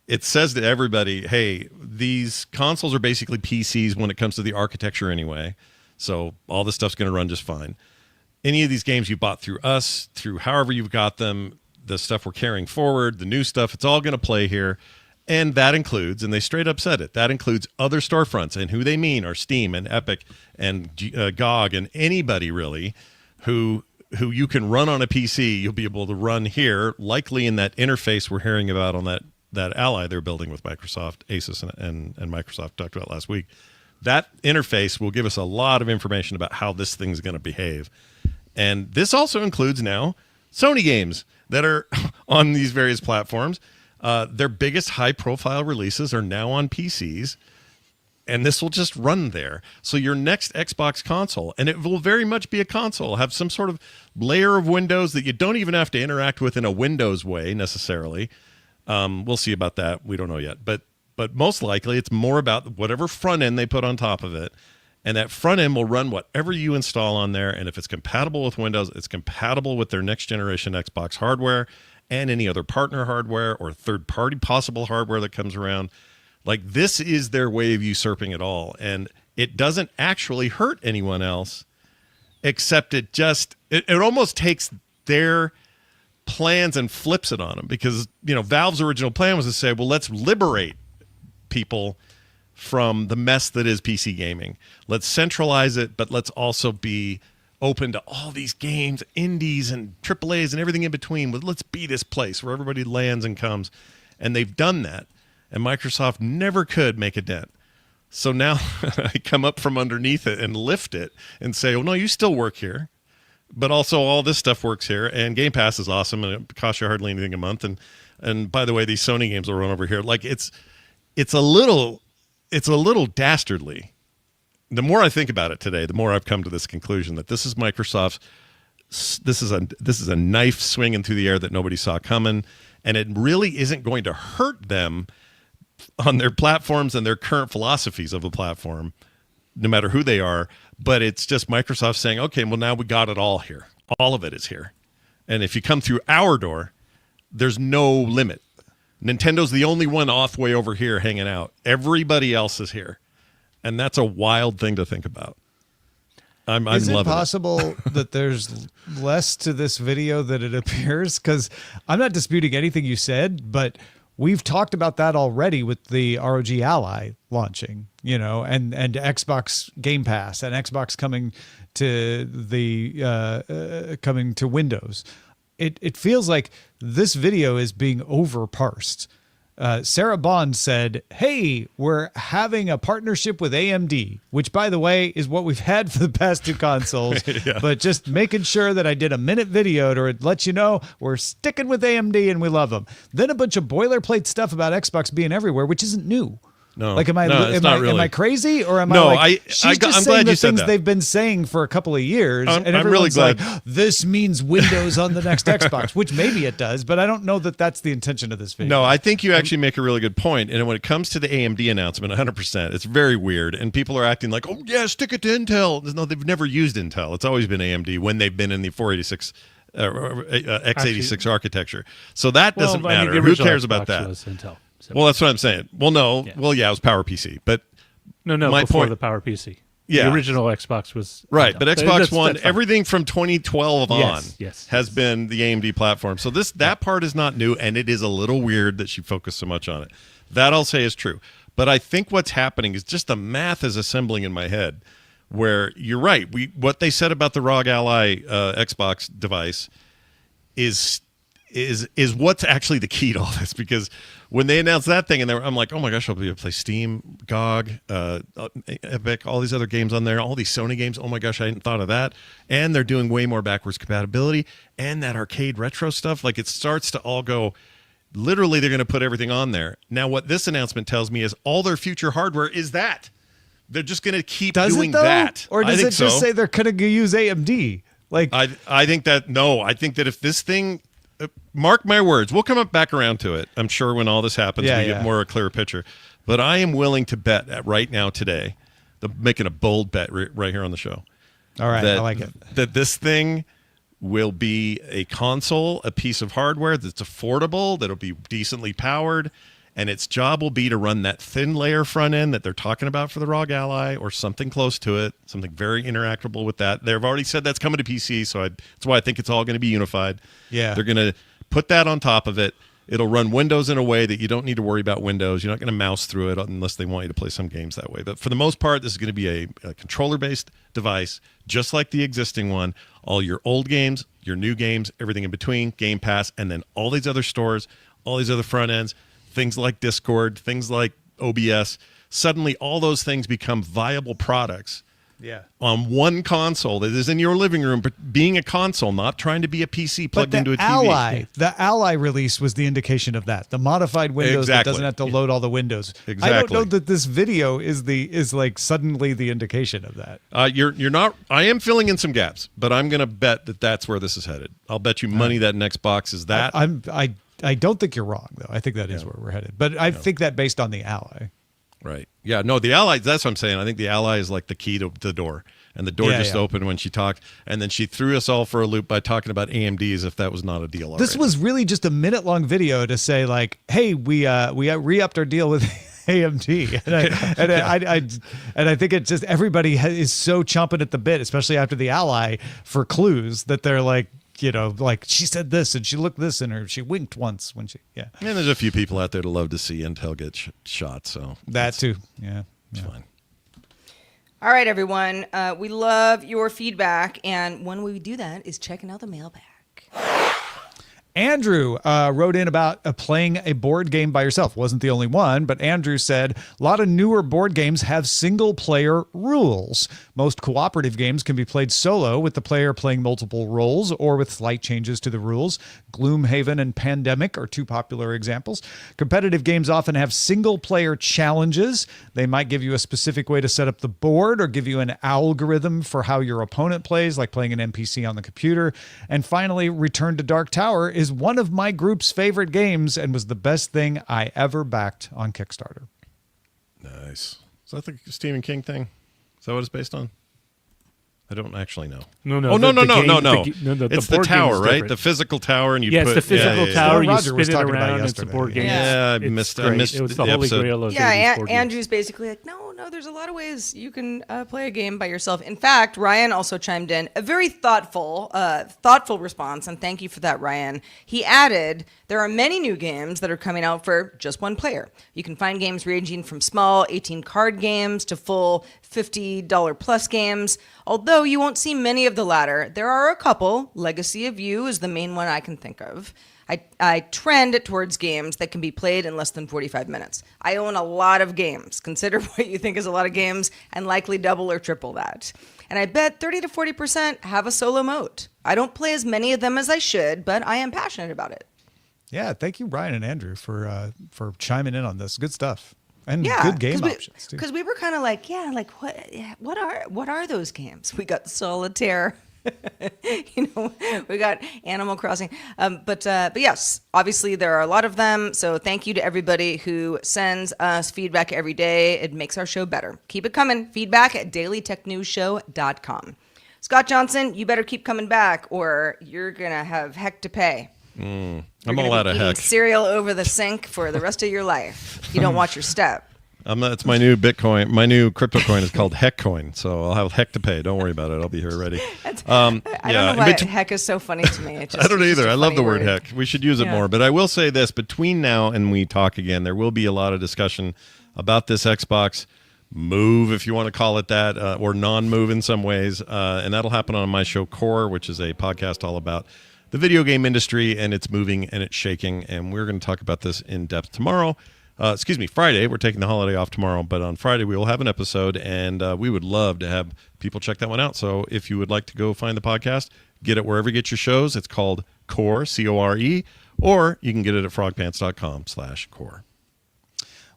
it says to everybody, hey, these consoles are basically PCs when it comes to the architecture anyway, so all this stuff's going to run just fine. Any of these games you bought through us, through however you've got them, the stuff we're carrying forward, the new stuff, it's all going to play here. And that includes, and they straight up said it, that includes other storefronts. And who they mean are Steam and Epic and GOG and anybody really who you can run on a PC, you'll be able to run here, likely in that interface we're hearing about on that ally they're building with Microsoft, Asus and Microsoft talked about last week. That interface will give us a lot of information about how this thing's going to behave. And this also includes now Sony games that are on these various platforms. Their biggest high-profile releases are now on PCs, and this will just run there. So your next Xbox console, and it will very much be a console, have some sort of layer of Windows that you don't even have to interact with in a Windows way necessarily. We'll see about that. We don't know yet. But most likely it's more about whatever front end they put on top of it. And that front end will run whatever you install on there. And if it's compatible with Windows, it's compatible with their next generation Xbox hardware and any other partner hardware or third-party possible hardware that comes around. Like, this is their way of usurping it all. And it doesn't actually hurt anyone else, except it almost takes their plans and flips it on them. Because, Valve's original plan was to say, well, let's liberate people from the mess that is PC gaming. Let's centralize it, but let's also be open to all these games, indies and AAAs and everything in between. But let's be this place where everybody lands and comes. And they've done that. And Microsoft never could make a dent. So now I come up from underneath it and lift it and say, well, no, you still work here. But also all this stuff works here. And Game Pass is awesome, and it costs you hardly anything a month. And by the way, these Sony games will run over here. Like, it's a little dastardly. The more I think about it today, the more I've come to this conclusion that this is Microsoft's. This is a knife swinging through the air that nobody saw coming, and it really isn't going to hurt them on their platforms and their current philosophies of the platform, no matter who they are. but it's just Microsoft saying, okay, well, now we got it all here. All of it is here. And if you come through our door, there's no limit. Nintendo's the only one off way over here hanging out. Everybody else is here. And that's a wild thing to think about. I'm Is it loving possible that there's less to this video than it appears? Because I'm not disputing anything you said, but we've talked about that already with the ROG Ally launching, and Xbox Game Pass and Xbox coming to coming to Windows. It feels like this video is being overparsed. Sarah Bond said, hey, we're having a partnership with AMD, which, by the way, is what we've had for the past two consoles. Yeah. But just making sure that I did a minute video to let you know we're sticking with AMD and we love them. Then a bunch of boilerplate stuff about Xbox being everywhere, which isn't new. No, like, am I crazy, or am No, I like, I'm just glad saying you the said things that. they've been saying for a couple of years, I'm and really everyone's glad. like, this means Windows on the next Xbox, which maybe it does, but I don't know that that's the intention of this video. No, I think you actually make a really good point. And when it comes to the AMD announcement, 100%, it's very weird. And people are acting like, oh, yeah, stick it to Intel. No, they've never used Intel. It's always been AMD when they've been in the 486 x86 architecture. So that doesn't I think matter. the Who original cares about Xbox that? was Intel. So- Well, that's what I'm saying. Well, no. Yeah. Well, yeah, it was PowerPC. But no, my before point- the PowerPC. Yeah. The original Xbox was right, Intel. but Xbox That's One, fine. everything from 2012 on Yes. has been the AMD platform. So that part is not new, and it is a little weird that she focused so much on it. That I'll say is true. But I think what's happening is just the math is assembling in my head, where you're right. What they said about the ROG Ally Xbox device is what's actually the key to all this, because when they announced that thing, and I'm like, oh my gosh, I'll be able to play Steam, GOG, Epic, all these other games on there, all these Sony games. Oh my gosh, I hadn't thought of that. And they're doing way more backwards compatibility and that arcade retro stuff. Like, it starts to all go, literally, they're going to put everything on there. Now, what this announcement tells me is all their future hardware is that. They're just going to keep doing that. Or does I it think just so. say they're going to use AMD? Like, I think that if this thing, mark my words, we'll come back around to it. I'm sure when all this happens, we get more a clearer picture. But I am willing to bet that right now today, making a bold bet right here on the show. all right, I like it. That this thing will be a console, a piece of hardware that's affordable, that'll be decently powered, and its job will be to run that thin layer front end that they're talking about for the ROG Ally, or something close to it, something very interactable with that. They've already said that's coming to PC, so that's why I think it's all going to be unified. Yeah. They're going to put that on top of it. It'll run Windows in a way that you don't need to worry about Windows. You're not going to mouse through it unless they want you to play some games that way. But for the most part, this is going to be a controller-based device, just like the existing one. All your old games, your new games, everything in between, Game Pass, and then all these other stores, all these other front ends, things like Discord, things like OBS. Suddenly, all those things become viable products. Yeah. On one console that is in your living room, but being a console, not trying to be a PC plugged into a TV. The Ally release was the indication of that. The modified Windows that doesn't have to load all the windows. Exactly. I don't know that this video is like suddenly the indication of that. You're not. I am filling in some gaps, but I'm going to bet that that's where this is headed. I'll bet you money that next box is that. I don't think you're wrong though. I think that is where we're headed. But I think that based on the Ally. Right. Yeah. No, the Ally, that's what I'm saying. I think the Ally is like the key to the door. And the door just opened when she talked. And then she threw us all for a loop by talking about AMD as if that was not a deal already. This was really just a minute-long video to say, like, hey, we re-upped our deal with AMD. And I think it just, everybody is so chomping at the bit, especially after the Ally, for clues that they're like, like she said this and she looked this in her. She winked once when she, And there's a few people out there to love to see Intel get shot. So that too. Yeah. It's fine. All right, everyone. We love your feedback. And one way we do that is checking out the mailbag. Andrew wrote in about playing a board game by yourself. Wasn't the only one, but Andrew said, a lot of newer board games have single-player rules. Most cooperative games can be played solo, with the player playing multiple roles or with slight changes to the rules. Gloomhaven and Pandemic are two popular examples. Competitive games often have single-player challenges. They might give you a specific way to set up the board or give you an algorithm for how your opponent plays, like playing an NPC on the computer. And finally, Return to Dark Tower is one of my group's favorite games and was the best thing I ever backed on Kickstarter. Nice. Is that the Stephen King thing? Is that what it's based on? I don't actually know. No. Oh, no. The It's the board game tower, is right? different. The physical tower, and you Yeah, put... it's the physical tower. You Roger was spin it talking about around. It's a yesterday. board game. Yeah, I It's missed great. It was the the holy episode. grail of Yeah, 80s board games. Andrew's basically like, no, there's a lot of ways you can play a game by yourself. In fact, Ryan also chimed in a very thoughtful response, and thank you for that, Ryan. He added, there are many new games that are coming out for just one player. You can find games ranging from small 18-card games to full $50 plus games. Although you won't see many of the latter, there are a couple. Legacy of You is the main one I can think of. I trend towards games that can be played in less than 45 minutes. I own a lot of games. Consider what you think is a lot of games and likely double or triple that. And I bet 30 to 40% have a solo mode. I don't play as many of them as I should, but I am passionate about it. Yeah, thank you, Ryan and Andrew, for chiming in on this. Good stuff. And Yeah, good game options, too. Because we were kind of like, what are those games? We got Solitaire. We got Animal Crossing. But yes, obviously there are a lot of them. So thank you to everybody who sends us feedback every day. It makes our show better. Keep it coming. Feedback at dailytechnewsshow.com. Scott Johnson, you better keep coming back or you're going to have heck to pay. I'm all out of Eating heck. cereal over the sink for the rest of your life. If you don't watch your step. It's my new Bitcoin. My new crypto coin is called Heck Coin, so I'll have heck to pay. Don't worry about it. I'll be here ready. I don't know why heck is so funny to me. I don't it's just either. a I love funny the word heck. We should use it more. But I will say this: between now and we talk again, there will be a lot of discussion about this Xbox move, if you want to call it that, or non-move in some ways, and that'll happen on my show Core, which is a podcast all about the video game industry, and it's moving and it's shaking, and we're going to talk about this in depth tomorrow. Friday. We're taking the holiday off tomorrow, but on Friday we will have an episode, and we would love to have people check that one out. So if you would like to go find the podcast, get it wherever you get your shows. It's called Core, C-O-R-E, or you can get it at frogpants.com/core.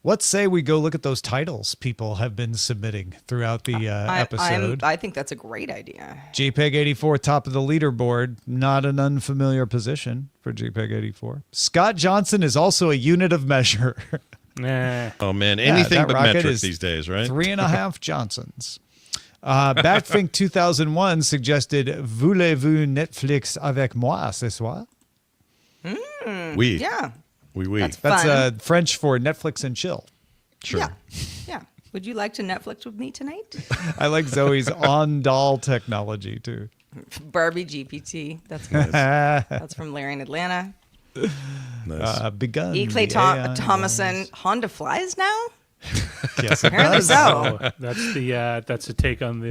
Let's say we go look at those titles people have been submitting throughout the episode. I think that's a great idea. JPEG 84, top of the leaderboard. Not an unfamiliar position for JPEG 84. Scott Johnson is also a unit of measure. Nah. Oh, man. Anything that but rocket metric is these days, right? 3.5 Johnsons. Backfink 2001 suggested, voulez-vous Netflix avec moi ce soir? We. Yeah. We. That's That's fun. French for Netflix and chill. Sure. Yeah. Would you like to Netflix with me tonight? I like Zoe's on-doll technology, too. Barbie GPT. That's Nice. that's from Larry in Atlanta. Nice. Begun. E. Clay the AI Thomason. Honda flies now? Yes, it Apparently does. so. Oh, that's a take on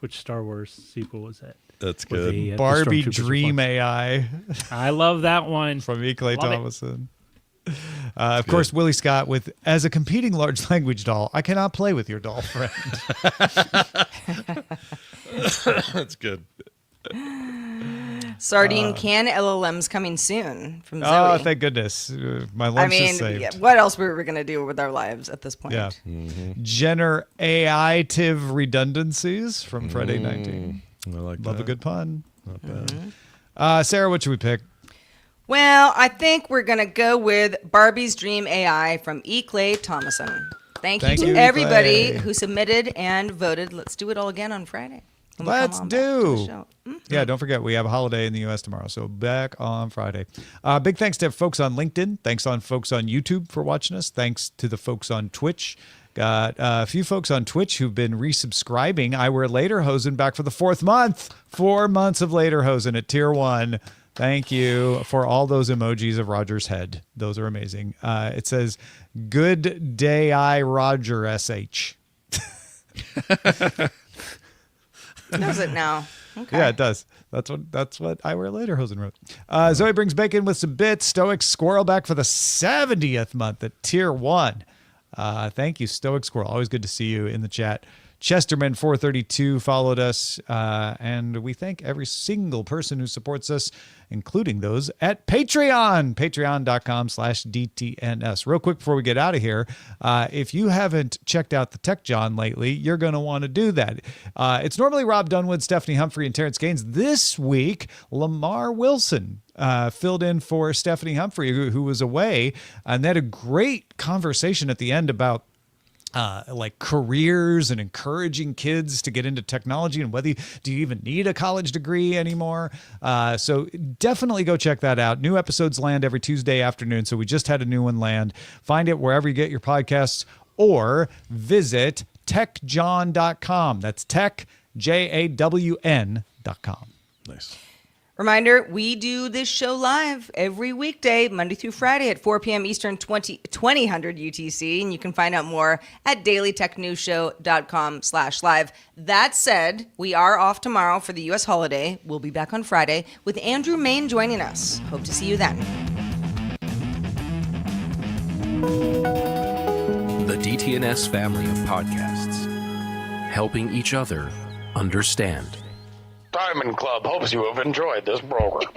which Star Wars sequel was that? That's Where good. the Barbie Stormtroopers were Dream flying. AI I love that one. from E. Clay Love it. Thomason. Of course, Willie Scott with, as a competing large language doll, I cannot play with your doll friend. That's good. Sardine can LLMs coming soon from Zoe. Oh, thank goodness. My I lunch is mean, saved. yeah, what else were we going to do with our lives at this point? Yeah. Gener AI-tive redundancies from Friday 19. I like Love that. a good pun. Not bad. Sarah, what should we pick? Well, I think we're going to go with Barbie's Dream AI from E. Clay Thomason. Thank Thank you you, to E. everybody Clay. who submitted and voted. Let's do it all again on Friday. when we come Let's on back to the do. show. Yeah, don't forget, we have a holiday in the U.S. tomorrow, so back on Friday. Big thanks to folks on LinkedIn. Thanks on folks on YouTube for watching us. Thanks to the folks on Twitch. Got a few folks on Twitch who've been resubscribing. I Wear Lederhosen back for the 4th month. 4 months of Lederhosen at Tier 1. Thank you for all those emojis of Roger's head. Those are amazing. It says, good day, I Roger SH. Does it now? Okay. Yeah, it does. That's what I Wear Lederhosen wrote. Zoe brings bacon with some bits. Stoic Squirrel back for the 70th month at Tier 1. Thank you, Stoic Squirrel. Always good to see you in the chat. Chesterman 432 followed us, and we thank every single person who supports us, including those at Patreon, patreon.com/DTNS. Real quick before we get out of here, if you haven't checked out the Tech John lately, you're going to want to do that. It's normally Rob Dunwood, Stephanie Humphrey, and Terrence Gaines. This week, Lamar Wilson filled in for Stephanie Humphrey, who was away, and they had a great conversation at the end about like careers and encouraging kids to get into technology and whether do you even need a college degree anymore. So definitely go check that out. New episodes land every Tuesday afternoon. So we just had a new one land. Find it wherever you get your podcasts or visit techjawn.com. That's techjawn.com. Nice. Reminder, we do this show live every weekday, Monday through Friday at 4 p.m. Eastern, 2000 UTC. And you can find out more at dailytechnewsshow.com/live. That said, we are off tomorrow for the U.S. holiday. We'll be back on Friday with Andrew Mayne joining us. Hope to see you then. The DTNS family of podcasts, helping each other understand. Diamond Club hopes you have enjoyed this program.